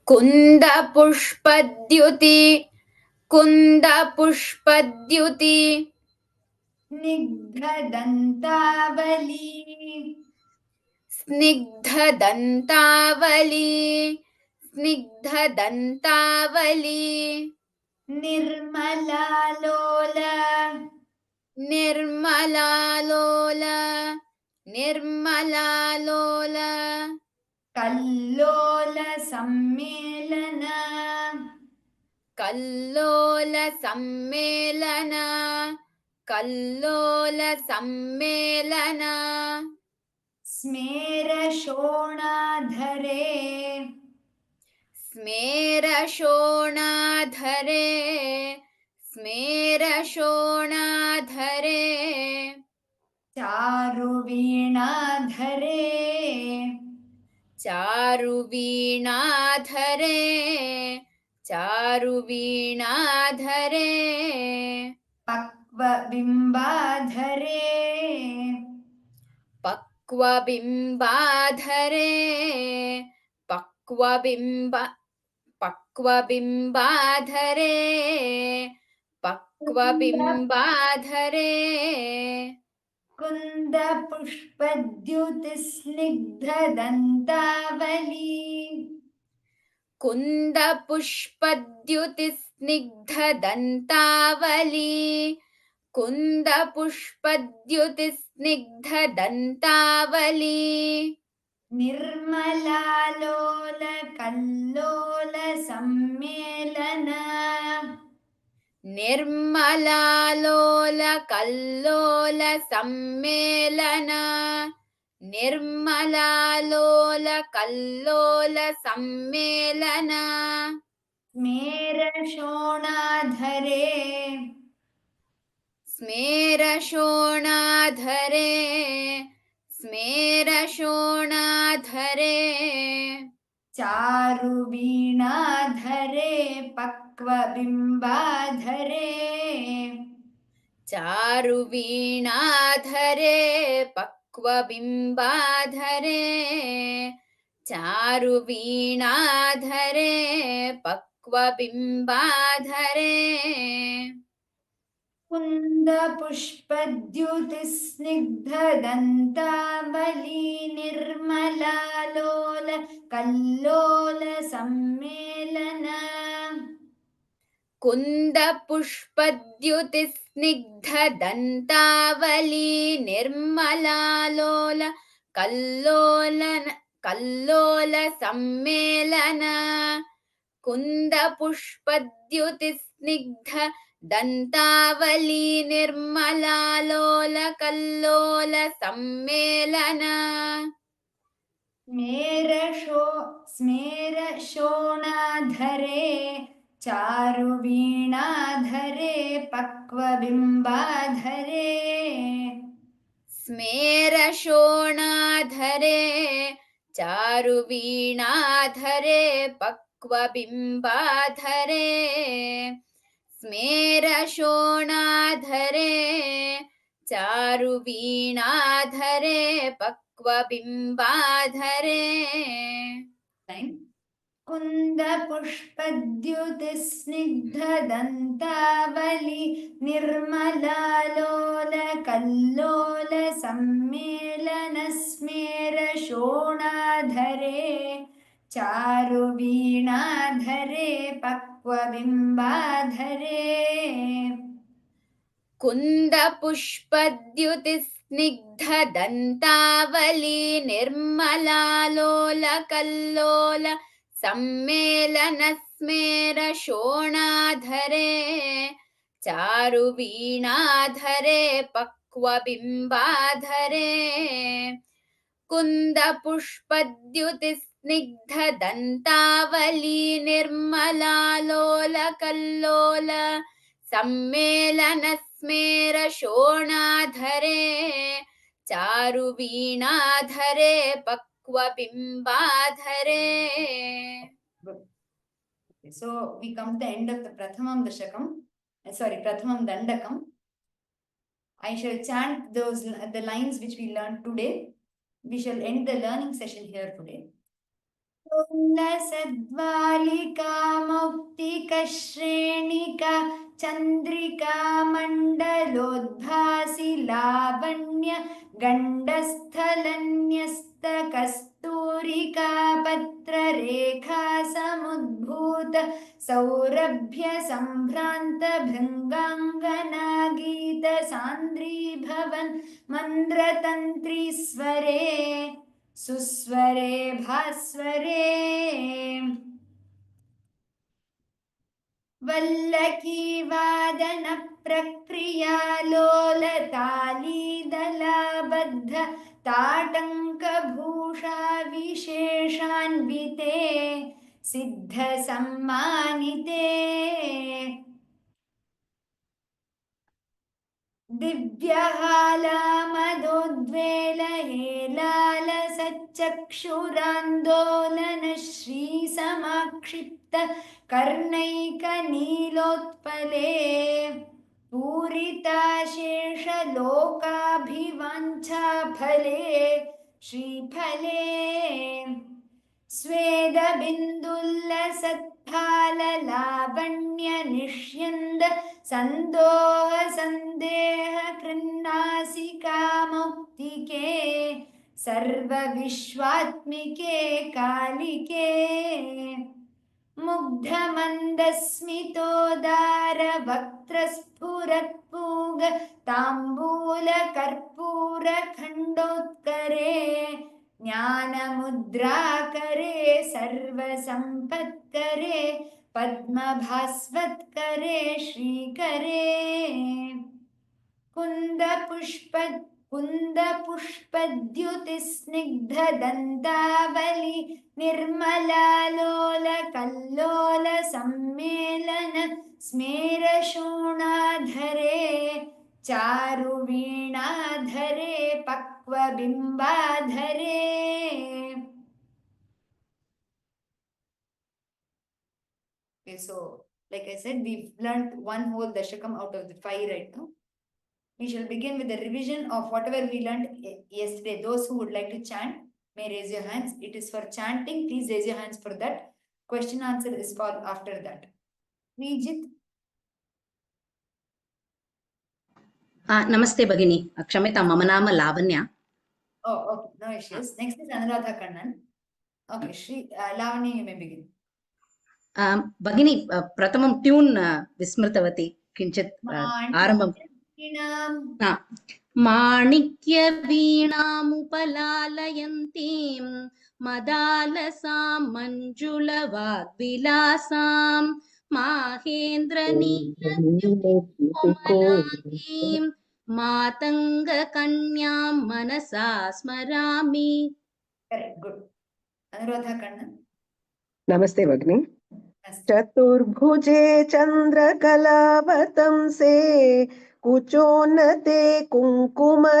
Speaker 3: कुन्दपुष्पद्युति कुन्दपुष्पद्युति
Speaker 1: स्निग्धदन्तावली
Speaker 3: स्निग्धदन्तावली स्निग्धदन्तावली
Speaker 1: निर्मलालोल
Speaker 3: निर्मलालोल निर्मलालोल
Speaker 1: कल्लोल सम्मेलन
Speaker 3: कल्लोल सम्मेलन कल्लोल सम्मेलन
Speaker 1: स्मेरशोणाधरे
Speaker 3: स्मेरशोणाधरे स्मेरशोणाधरे
Speaker 1: चारुवीणाधरे
Speaker 3: चारुवीणाधरे चारुवीणाधरे
Speaker 1: पक्वबिम्बाधरे
Speaker 3: पक्वबिम्बाधरे पक्वबिम्बाधरे पक्वबिम्बाधरे
Speaker 1: कुन्दपुष्पद्युतिस्निग्धदन्तावली
Speaker 3: कुन्दपुष्पद्युतिस्निग्धदन्तावली कुन्दपुष्पद्युतिस्निग्धदन्तावली
Speaker 1: निर्मलालोल कल्लोल सम्मेलन
Speaker 3: निर्मलालोल कल्लोल सम्मेलन निर्मलालोल कल्लोल सम्मेलन
Speaker 1: स्मेरशोणाधरे
Speaker 3: स्मेरशोणाधरे स्मेरशोणाधरे
Speaker 1: चारुवीणाधरे पक्वबिम्बाधरे
Speaker 3: चारुवीणाधरे पक्वबिम्बाधरे चारुवीणाधरे पक्वबिम्बाधरे
Speaker 1: कुन्दपुष्पद्युतिस्निग्धदन्तावली निर्मलालोल कल्लोल सम्मेलन
Speaker 3: कुन्दपुष्पद्युतिस्निग्धदन्तावली निर्मलालोल कल्लोल सम्मेलन कुन्दपुष्पद्युतिस्निग्धदन्तावली निर्मलालोल कल्लोल सम्मेलन
Speaker 1: स्मेरशोणाधरे चारुवीणाधरे पक्वबिम्बाधरे
Speaker 3: स्मेरशोणाधरे चारुवीणाधरे पक्वबिम्बाधरे स्मेरशोणाधरे चारुवीणाधरे पक्वबिम्बाधरे
Speaker 1: कुन्दपुष्पद्युतिस्निग्धदन्तावली निर्मलालोल कल्लोल सम्मेलन स्मेरशोणाधरे चारुवीणाधरे पक्वबिम्बाधरे
Speaker 3: कुन्दपुष्पद्युतिस्निग्धदन्तावली निर्मलालोल कल्लोल सम्मेलन स्मेरशोणाधरे चारुवीणाधरे पक्वबिम्बाधरे कुन्दपुष्पद्युतिस्निग्धदन्तावली निर्मलालोल कल्लोल सम्मेलन स्मेरशोणाधरे चारुवीणाधरे पक्वबिम्बाधरे
Speaker 1: So we come to the end of the Prathamam Dashakam, Prathamam Dandakam. I shall chant the lines which we learned today. We shall end the learning session here today. Sadvalika Muktika Shrenika चन्द्रिका मण्डलोद्भासि लावण्य गण्डस्थलन्यस्त कस्तूरिका पत्ररेखा समुद्भूत सौरभ्य सम्भ्रान्त भृङ्गाङ्गना गीत सान्द्री भवन् मन्द्रतन्त्रीस्वरे सुस्वरे भास्वरे वल्लकी वादन प्रक्रिया लोलतालीदलाबद्ध ताटङ्क भूषा विशेषान्विते सिद्ध सम्मानिते दिव्यहालामदोद्वेलहेलालसच्चक्षुरान्दोलन श्रीसमाक्षिप्त कर्णैकनीलोत्पले पूरिताशेषलोकाभिवाञ्छाफले श्रीफले स्वेदबिन्दुल्लसत्फाललावण्य निष्यन्द सन्दोह सन्देह कृन्नासिकामौक्तिके सर्वविश्वात्मिके कालिके मुग्धमन्दस्मितोदार वक्त्रस्फुरत्पूग ताम्बूलकर्पूरखण्डोत्करे ज्ञानमुद्राकरे सर्वसम्पत्करे पद्मभास्वत्करे श्रीकरे कुन्दपुष्पद्युतिस्निग्धदन्तावली निर्मलालोल कल्लोल सम्मेलन स्मेरशोणाधरे चारुवीणाधरे पक्वबिम्बाधरे Okay, so like I said, we've learned one whole dashakam out of the 5 right now. We shall begin with the revision of whatever we learned yesterday. Those who would like to chant may raise your hands. It is for chanting. Please raise your hands for that. Question answer is for after that. Vijit.
Speaker 4: Namaste Bhagini. Kshamita, mama nama Lavanya.
Speaker 1: Oh, okay. No issues. Next is Anuradha Kannan. Okay, Shri Lavanya, you may begin.
Speaker 4: Bhagini, pratamam tune vismritavati kinchit arambam. माणिक्य वीणामुपलालयन्तीं मदालसां मञ्जुलवाग्विलासां माहेन्द्रनीलद्युतिकोमलाङ्गीं मातङ्गकन्यां मनसा स्मरामि.
Speaker 1: Correct, good. Anuradha Kannan.
Speaker 5: नमस्ते भगिनी. चतुर्भुजे चन्द्रकलावतंसे कुचोन्नते कुङ्कुमरागशोणे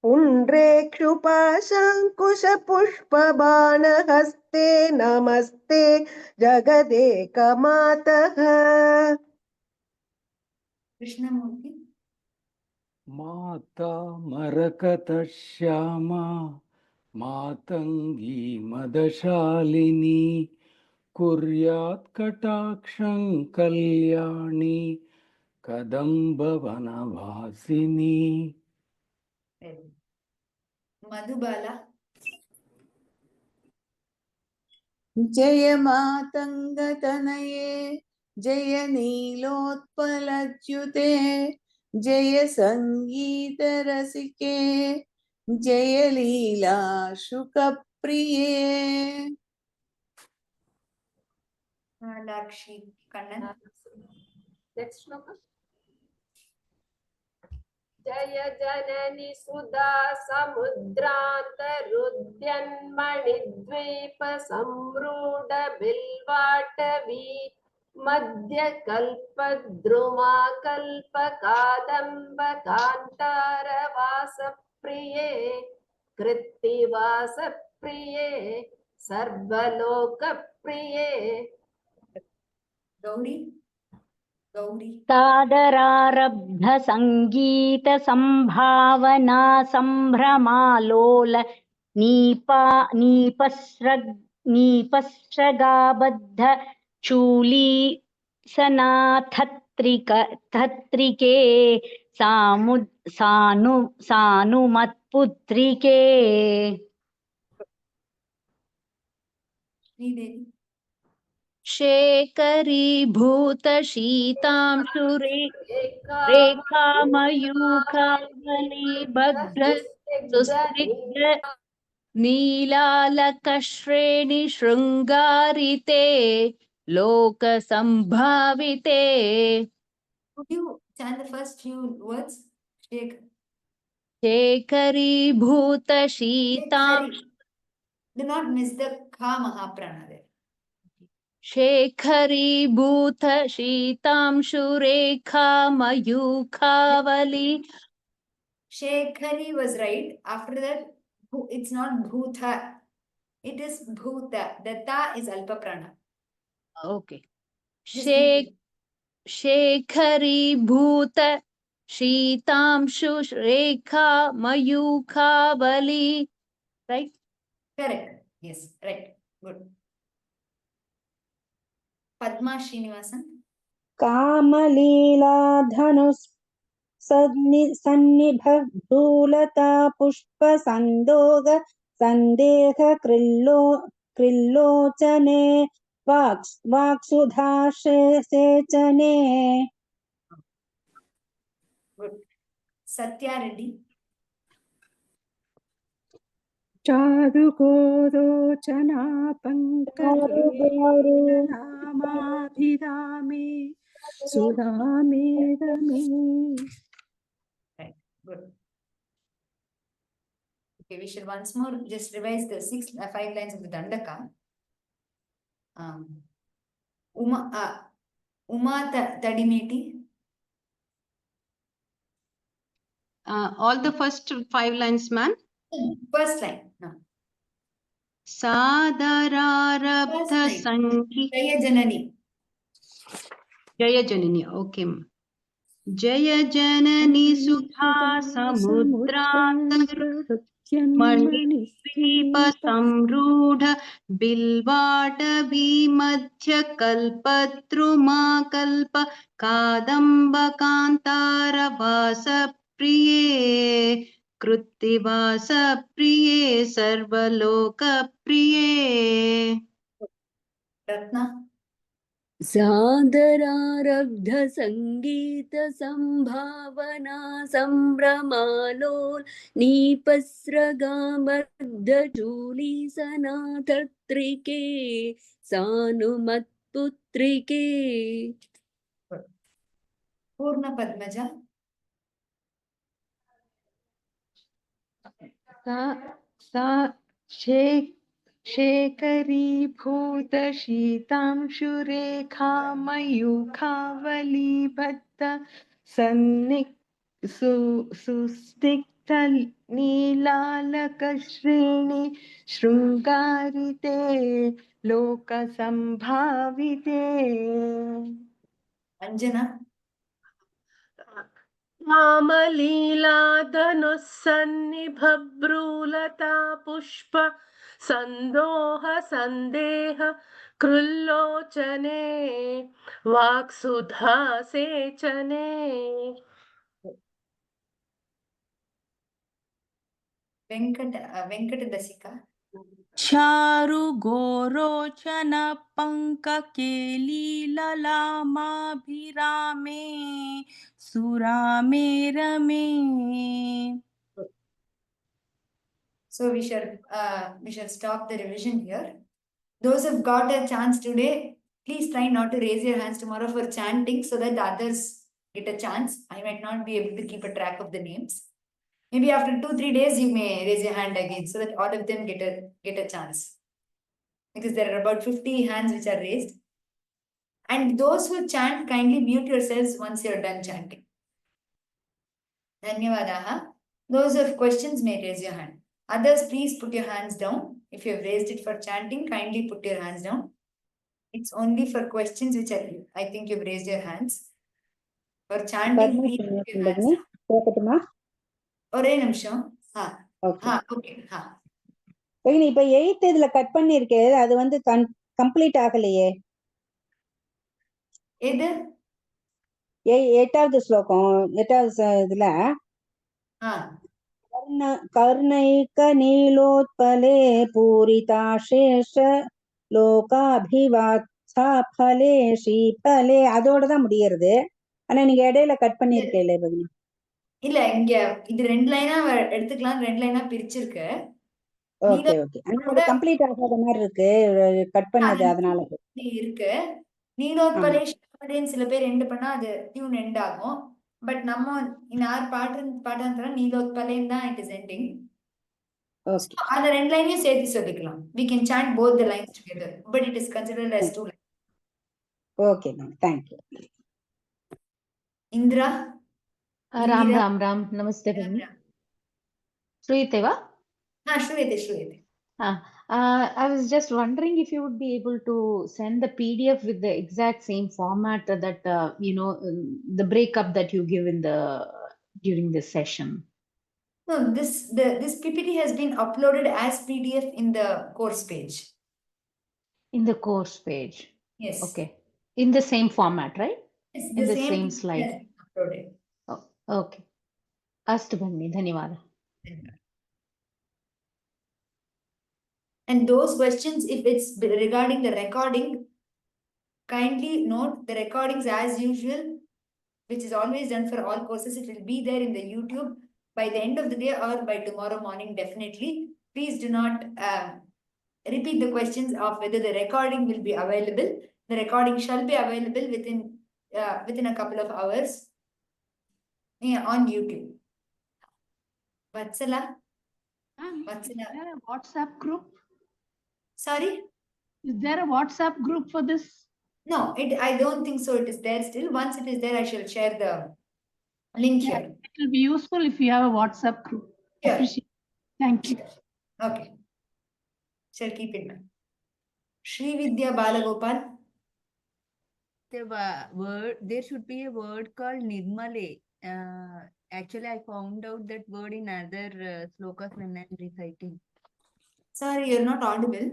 Speaker 5: पुण्ड्रेक्षुपाशाङ्कुशपुष्पबाणहस्ते नमस्ते जगदेकमातः.
Speaker 1: Krishnamurti.
Speaker 6: माता मरकतश्यामा मातङ्गी मदशालिनी कुर्यात् कटाक्षं कल्याणी कदम्बवनवासिनी.
Speaker 1: Madhubala.
Speaker 7: जय मातङ्गतनये जय नीलोत्पलच्युते जय सङ्गीतरसिके जय लीला शुकप्रिये.
Speaker 1: Lakshi Kannan.
Speaker 2: Next shloka. जय जननि सुधा समुद्रान्तरुद्यन्मणिद्वीप संरूढ बिल्वाटवी मध्य कल्पद्रुमा कल्प कादम्ब कान्तार वासप्रिये कृत्तिवासप्रिये सर्वलोकप्रिये.
Speaker 1: Gauri. Gauri.
Speaker 8: तादरारब्ध संगीत संभावना संभ्रमालोल नीपस्रगाबद्ध थत्रिके सानुमत्पुत्रिके
Speaker 1: Sridevi.
Speaker 8: शेखरीभूतशीतांशुरे रेखामयूखावलीबद्ध सुस्निग्ध नीलालकश्रेणि शृङ्गारिते लोकसम्भाविते
Speaker 1: Could you chant the first few words?
Speaker 8: शेखरीभूतशीतां
Speaker 1: Do not miss the Kha Mahaprana there.
Speaker 8: शेखरीभूतशीतांशुरेखामयूखावली
Speaker 1: Shekhari was right. After that, it's not Bhutha. It is Bhuta. The Ta is Alpa Prana.
Speaker 8: Okay.
Speaker 1: Just read it.
Speaker 8: शेखरीभूत शीतांशु Rekha मयूखावली. Right?
Speaker 1: Correct. Yes, right. Good. Padma Srinivasan.
Speaker 9: कामलीलाधनुस् सन्निभूलता पुष्प संदोग संदेह क्रिल्लोचने वाक्सुधासेचने.
Speaker 1: Good. Satya Reddy.
Speaker 10: चारुगोरोचना पङ्कजनामाभिरामे सुरामे रमे.
Speaker 1: Right. Good. Okay, we should once more just revise the 5 lines of the Dandaka. Uma Tadimeti.
Speaker 4: All the first 5 lines, ma'am.
Speaker 1: First line. No.
Speaker 4: Sadararabdha sangi.
Speaker 1: Jaya Janani.
Speaker 4: Jaya Janani. Okay. Jaya Janani Sudha Samudra Manidvipa Samrudha Bilvadavi Madhya Kalpatruma Kalpa Kadamba Kantara Vasa Priye Kruttivasa Priye Sarvaloka Priye.
Speaker 1: Ratna.
Speaker 11: सादरारब्ध संगीत संभावना संभ्रमालोल नीपस्रगामर्ध चूली सनाथत्रिके सानुमत्पुत्रिके.
Speaker 1: Purna Padmaja.
Speaker 10: शेखरीभूतशीतांशुरेखामयूखावलीबद्ध सुस्निग्ध नीलालकश्रेणि शृङ्गारिते लोकसम्भाविते.
Speaker 1: Anjana.
Speaker 2: कामलीलाधनुस्सन्निभभ्रूलता पुष्प सन्दोह सन्देह क्रुल्लोचने Vaksudha सेचने.
Speaker 1: Venkatadasika.
Speaker 7: चारु गोरोचन पङ्ककेलीललामाभिरामे सुरामे रमे.
Speaker 1: So we shall stop the revision here. Those who've got a chance today, please try not to raise your hands tomorrow for chanting so that the others get a chance. I might not be able to keep a track of the names. Maybe after 2-3 days, you may raise your hand again so that all of them get a chance. Because there are about 50 hands which are raised. And those who chant, kindly mute yourselves once you're done chanting. Dhanyavadaha. Those who have questions may raise your hand. Others, please put your hands down. If you have raised it for chanting, kindly put your hands down. It's only for questions which I think you've raised your hands. For chanting, please put your hands down. ஒரே நிமிஷம். Okay.
Speaker 9: இப்ப 8th இதுல cut பண்ணிருக்கே, அது வந்து complete ஆகலையே.
Speaker 1: எது?
Speaker 9: எட்டாவது ஸ்லோகம், இதுல
Speaker 1: ஆ,
Speaker 9: कर्णैक नीलोत्पले पूरिताशेष லோகாபிவாத்சா ஃபலே ஸ்ரீபலே அதோட தான் முடியறது. ஆனா நீங்க இடையில கட் பண்ணிருக்கீங்களே பத்னி.
Speaker 1: இல்ல இங்க இது 2 லைனா எடுத்துக்கலாம், 2 லைனா பிரிச்சிருக்கு.
Speaker 9: Okay okay. ஆனா அது கம்ப்ளீட் ஆகாத மாதிரி இருக்கு, கட் பண்ணது அதனால.
Speaker 1: இருக்கு. நீலோத்பலே ஷியாமலேன்னு சில பேர் எண்ட் பண்ணா அது டியூன் எண்ட் ஆகும். பட் நம்ம in our பாட்டாந்தரம் நீலோத்பலேன்னு தான் it is ending.
Speaker 9: ஓகே.
Speaker 1: அந்த 2 லைனையும் சேர்த்து சொல்லிக்கலாம். We can chant both the lines together, but it is considered as 2 lines.
Speaker 9: Okay ma'am, thank you.
Speaker 1: Indra?
Speaker 8: Ram Ram Ram. Namaste Bhagini. Shruyate va?
Speaker 1: Shruyate.
Speaker 8: I was just wondering if you would be able to send the PDF with the exact same format that the breakup that you give in during this session.
Speaker 1: No, this PPT has been uploaded as PDF in the course page.
Speaker 8: In the course page.
Speaker 1: Yes.
Speaker 8: Okay. In the same format, right?
Speaker 1: Yes,
Speaker 8: In the same
Speaker 1: PPT
Speaker 8: slide.
Speaker 1: has been uploaded.
Speaker 8: Oh, okay. Astu Bhagini, dhanyawad.
Speaker 1: And those questions, if it's regarding the recording, kindly note the recordings as usual, which is always done for all courses. It will be there in the YouTube by the end of the day or by tomorrow morning, definitely. Please do not repeat the questions of whether the recording will be available. The recording shall be available within a couple of hours on YouTube. Vatsala? Vatsala?
Speaker 2: Is there a WhatsApp group?
Speaker 1: Sorry?
Speaker 2: Is there a WhatsApp group for this?
Speaker 1: No, I don't think so. It is there still. Once it is there, I shall share the link here.
Speaker 2: It will be useful if you have a WhatsApp group.
Speaker 1: Sure.
Speaker 2: Appreciate it. Thank you.
Speaker 1: Okay. Shall keep it, ma'am. Sri Vidya Balagopal.
Speaker 7: There should be a word called Nirmale. Actually, I found out that word in other slokas when I'm reciting.
Speaker 1: Sorry, you're not audible.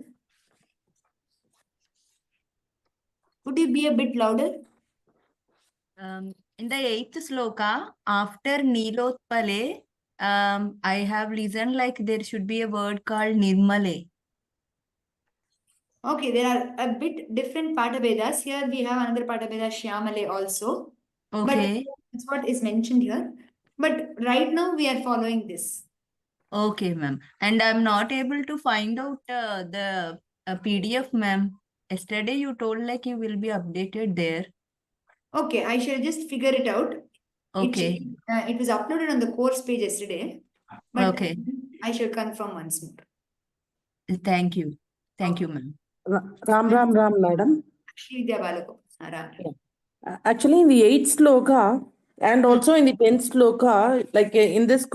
Speaker 1: Would you be a bit louder?
Speaker 7: In the 8th sloka, after Nilotpale, I have listened like there should be a word called Nirmale.
Speaker 1: Okay, there are a bit different Patavedas. Here we have another Pataveda, Shyamale also.
Speaker 7: Okay.
Speaker 1: But that's what is mentioned here. But right now we are following this.
Speaker 7: Okay, ma'am. And I'm not able to find out the PDF, ma'am. Yesterday you told like you will be updated there.
Speaker 1: Okay, I shall just figure it out.
Speaker 7: Okay.
Speaker 1: It was uploaded on the course page yesterday. But
Speaker 7: Okay.
Speaker 1: I shall confirm once more.
Speaker 7: Thank you. Thank you, ma'am.
Speaker 5: Ram, madam.
Speaker 1: Sri Vidya Balagopal. Ram.
Speaker 5: Actually, in the 8th sloka and also in the 10th sloka, like in this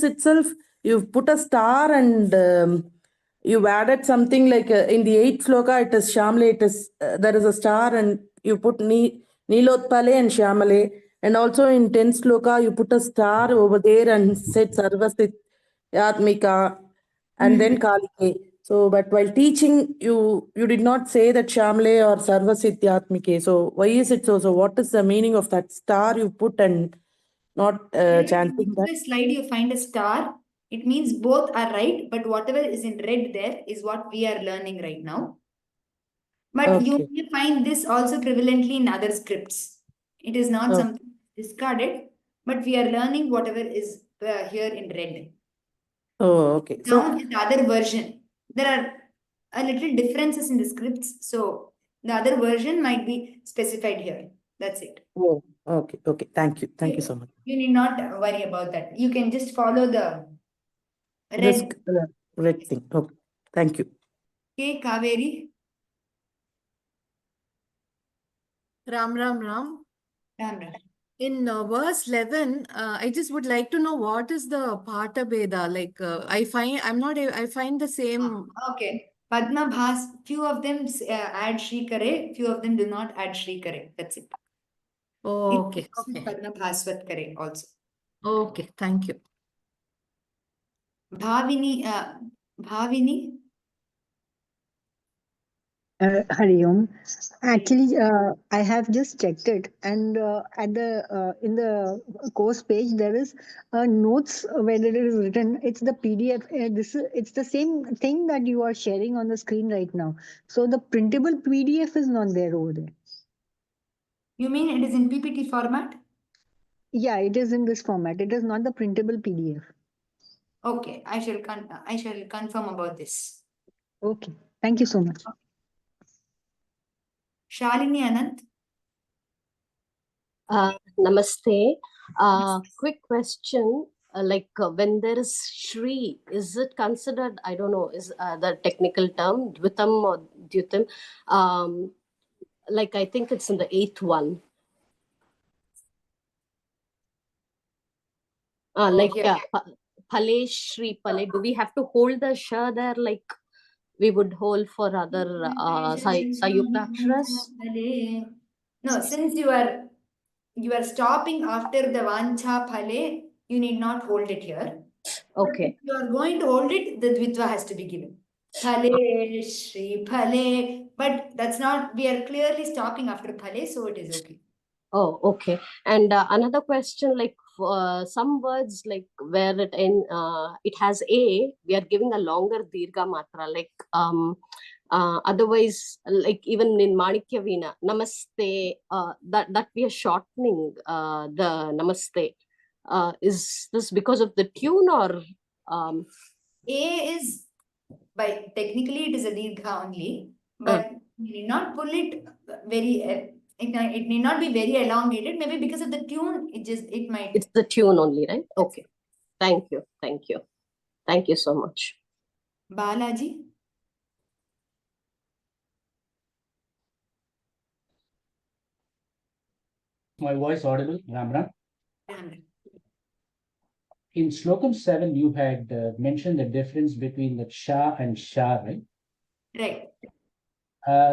Speaker 5: itself, you've put a star and you've added something like in the 8th sloka, it is Shyamale, there is a star and you put Nilotpale and Shyamale. And also in 10th sloka, you put a star over there and said Sarvasityatmika and then Kalike. So, but while teaching, you did not say that Shyamale or Sarvasityatmike. So, why is it so? So, what is the meaning of that star you put and not chanting that?
Speaker 1: In the slide, you find a star. It means both are right, but whatever is in red there is what we are learning right now. But you will find this also prevalently in other scripts. It is not something discarded, but we are learning whatever is here in red.
Speaker 5: Oh, okay.
Speaker 1: Down is the other version. There are a little differences in the scripts, so the other version might be specified here. That's it.
Speaker 5: Oh, okay. Thank you so much.
Speaker 1: You need not worry about that. You can just follow the
Speaker 5: red thing. Okay, thank you.
Speaker 1: Okay, Kaveri.
Speaker 12: Ram. In verse 11, I just would like to know what is the Pata Beda. Like I find the same.
Speaker 1: Okay. Padma Bhas, few of them add Shri Kare, few of them do not add Shri Kare. That's it.
Speaker 12: Oh, okay.
Speaker 1: Padma Bhaswat Kare also.
Speaker 12: Okay, thank you.
Speaker 1: Bhavini.
Speaker 13: Hari Om. Actually, I have just checked it, and at the in the course page there is notes where it is written. It's the PDF. It's the same thing that you are sharing on the screen right now. So the printable PDF is not there over there.
Speaker 1: You mean it is in PPT format?
Speaker 13: Yeah, it is in this format. It is not the printable PDF.
Speaker 1: Okay, I shall confirm about this.
Speaker 13: Okay, thank you so much.
Speaker 1: Shalini Anant.
Speaker 11: Namaste. Quick question. When there is Shri, is it considered, I don't know, is the technical term, Dvitam or Dyutam? I think it's in the 8th one. Pale, Shri, Pale. Do we have to hold the Sh there like we would hold for other Sayukta Aksharas?
Speaker 1: No, since you are stopping after the Vancha Phale, you need not hold it here.
Speaker 11: Okay.
Speaker 1: If you are going to hold it, the Dvitva has to be given. Phale, Shri, Phale. But that's not, we are clearly stopping after Phale, so it is okay.
Speaker 11: Oh, okay. And another question, some words where it has a, we are giving a longer dirgha matra. Otherwise, even in Manikya Veena, namaste, that we are shortening the namaste. Is this because of the tune or?
Speaker 1: A is, technically it is a dirgha only, but you need not pull it very, it need not be very elongated. Maybe because of the tune, it might.
Speaker 11: It's the tune only, right? Okay. Thank you. Thank you. Thank you so much.
Speaker 1: Balaji.
Speaker 14: My voice audible? Ram Ram.
Speaker 1: Ram.
Speaker 14: In Slokam 7, you had mentioned the difference between the Sha and Sha, right?
Speaker 1: Right.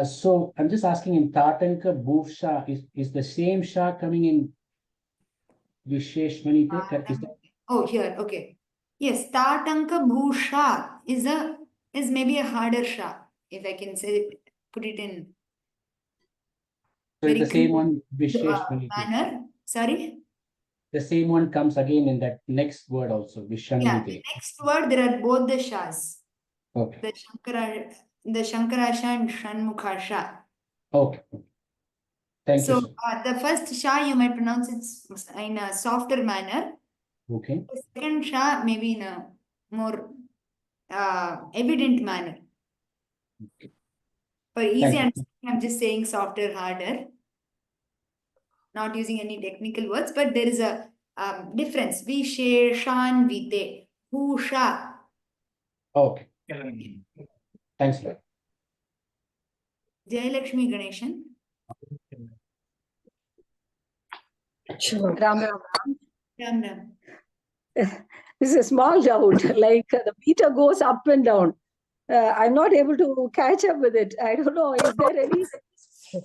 Speaker 14: So I'm just asking in Tatanka, Bhuv Sha, is the same Sha coming in Vishesh Manite?
Speaker 1: Oh, here, okay. Yes, Tatanka Bhusha is maybe a harder Sha, if I can say, put it in.
Speaker 14: So it's the same one, Vishesh Manite.
Speaker 1: Manner. Sorry?
Speaker 14: The same one comes again in that next word also, Vishanite.
Speaker 1: Yeah, the next word, there are both the Shas.
Speaker 14: Okay.
Speaker 1: The Shankarasha and Shanmukha Sha.
Speaker 14: Okay. Thank you.
Speaker 1: So the first Sha, you might pronounce it in a softer manner.
Speaker 14: Okay.
Speaker 1: The second Sha, maybe in a more evident manner.
Speaker 14: Okay.
Speaker 1: For easy understanding, I'm just saying softer, harder. Not using any technical words, but there is a difference. Visheshan vite. Bhusha.
Speaker 14: Okay. Thanks, Lord.
Speaker 1: Jayalakshmi Ganeshan.
Speaker 15: Ram Ram.
Speaker 1: Ram Ram.
Speaker 15: This is a small doubt, the meter goes up and down. I'm not able to catch up with it. I don't know, is there any...
Speaker 1: It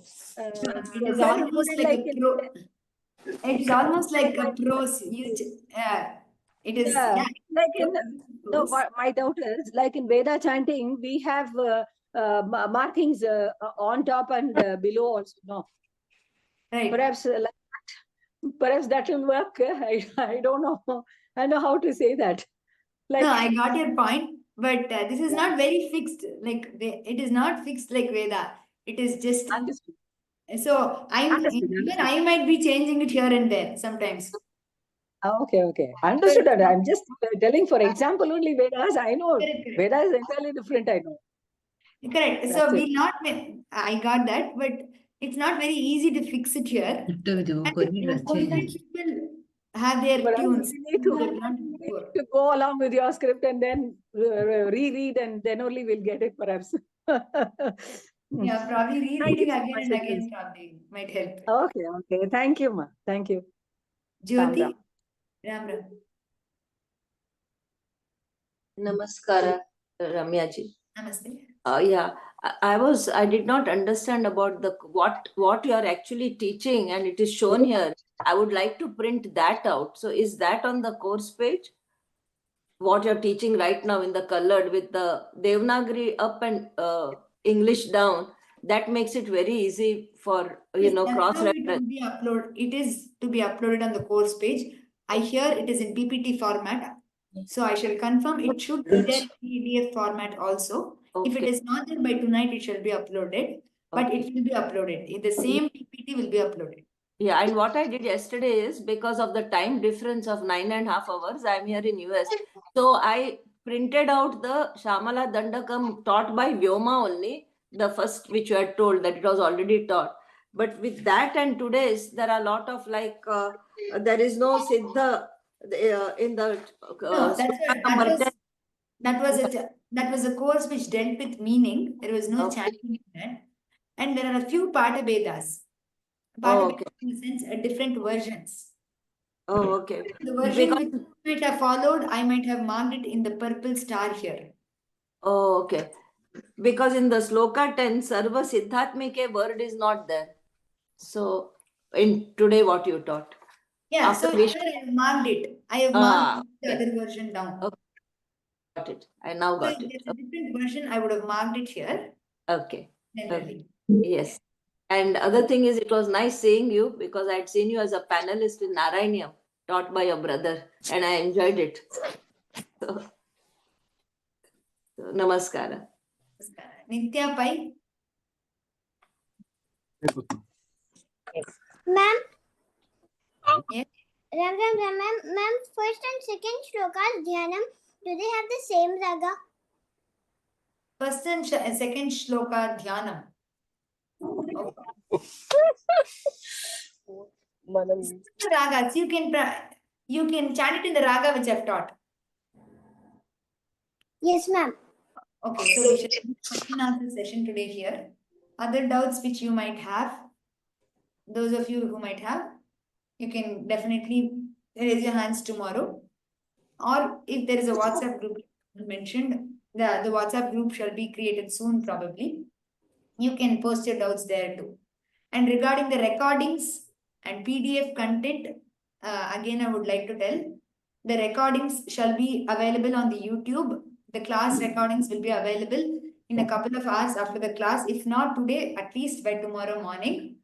Speaker 1: is almost like a pro. It is almost like a prose. It is...
Speaker 15: Yeah, my doubt is, like in Veda chanting, we have markings on top and below also, no?
Speaker 1: Right.
Speaker 15: Perhaps that will work. I don't know. I know how to say that.
Speaker 1: No, I got your point, but this is not very fixed. It is not fixed like Veda. It is just.
Speaker 15: Understood.
Speaker 1: So even I might be changing it here and there sometimes.
Speaker 15: Okay. Understood. I'm just telling, for example, only Vedas. I know Veda is entirely different. I know.
Speaker 1: Correct. So I got that, but it's not very easy to fix it here. People have their tunes.
Speaker 15: We need to go along with your script and then reread, and then only we'll get it, perhaps.
Speaker 1: Yeah, probably rereading again and again probably might help.
Speaker 15: Okay. Thank you, ma. Thank you.
Speaker 1: Jyoti. Ram Ram.
Speaker 16: Namaskara, Ramyaji.
Speaker 1: Namaste.
Speaker 16: I did not understand about what you are actually teaching, and it is shown here. I would like to print that out. So is that on the course page? What you're teaching right now in the colored with the Devanagari up and English down. that makes it very easy for,
Speaker 1: Yes, that's how
Speaker 16: cross
Speaker 1: it will
Speaker 16: reference.
Speaker 1: be uploaded. It is to be uploaded on the course page. I hear it is in PPT format. So I shall confirm it should be there in PDF format also. If it
Speaker 16: Okay.
Speaker 1: is not there by tonight, it shall be uploaded, but it will be uploaded. The same PPT will be uploaded.
Speaker 16: Yeah, and what I did yesterday is, because of the time difference of 9.5 hours, I'm here in US. So I printed out the Shamala Dandakam taught by Vyoma only, the first which you had told that it was already taught. But with that and today's, there are a lot of there is no Siddha in the
Speaker 1: No, that was a course which dealt with meaning. There was no chanting in that. And there are a few Pata Vedas.
Speaker 16: Oh, okay.
Speaker 1: In the sense, different versions.
Speaker 16: Oh, okay.
Speaker 1: The version which you might have followed, I might have marked it in the purple star here.
Speaker 16: Oh, okay. Because in the Sloka 10, Sarva Siddhatmike word is not there. So, in today what you taught.
Speaker 1: Yeah,
Speaker 16: After
Speaker 1: so
Speaker 16: which-
Speaker 1: here I have marked it. I have marked the other version down.
Speaker 16: Okay. Got it. I now got
Speaker 1: So
Speaker 16: it.
Speaker 1: if there's a different version, I would have marked it here.
Speaker 16: Okay.
Speaker 1: Generally.
Speaker 16: Yes. And other thing is, it was nice seeing you because I had seen you as a panelist in Narayaniam taught by your brother, and I enjoyed it. So namaskara.
Speaker 1: Nitya Pai.
Speaker 17: Ma'am.
Speaker 1: Yes.
Speaker 17: Ma'am, first and second shlokas dhyanam, do they have the same raga?
Speaker 1: First and second shloka dhyanam. Ragas, you can chant it in the raga which I've taught.
Speaker 17: Yes, ma'am.
Speaker 1: Okay, so we shall end the question answer session today here. Other doubts which you might have, those of you who might have, you can definitely raise your hands tomorrow. Or if there is a WhatsApp group mentioned, the WhatsApp group shall be created soon probably. You can post your doubts there too. And regarding the recordings and PDF content, again I would like to tell, the recordings shall be available on the YouTube. The class recordings will be available in a couple of hours after the class. If not today, at least by tomorrow morning.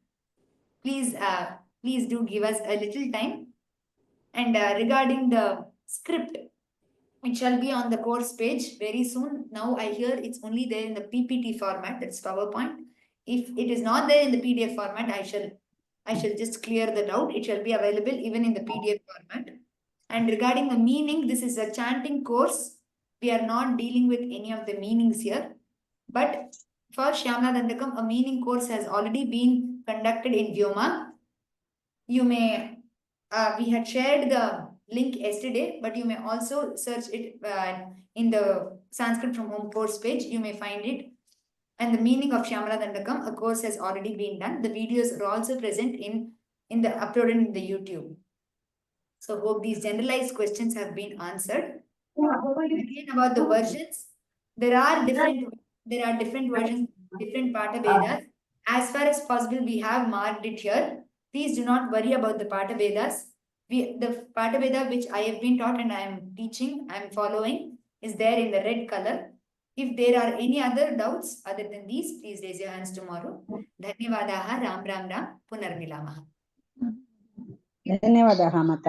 Speaker 1: Please do give us a little time. And regarding the script, it shall be on the course page very soon. Now I hear it's only there in the PPT format, that's PowerPoint. If it is not there in the PDF format, I shall just clear the doubt. It shall be available even in the PDF format. And regarding the meaning, this is a chanting course. We are not dealing with any of the meanings here. But for Shyamala Dandakam, a meaning course has already been conducted in Vyoma. You may, we had shared the link yesterday, but you may also search it in the Sanskrit from Home course page. You may find it. And the meaning of Shyamala Dandakam, a course has already been done. The videos are also present in the uploaded in the YouTube. So hope these generalized questions have been answered. Again about the versions, there are different versions, different Pata Vedas. As far as possible, we have marked it here. Please do not worry about the Pata Vedas. The Pata Veda which I have been taught and I am teaching, I am following, is there in the red color. If there are any other doubts other than these, please raise your hands tomorrow. Dhanyavadaha, Ram Ram Ram, Punarmilamaha.
Speaker 9: ಧನ್ಯವಾದ ಮತ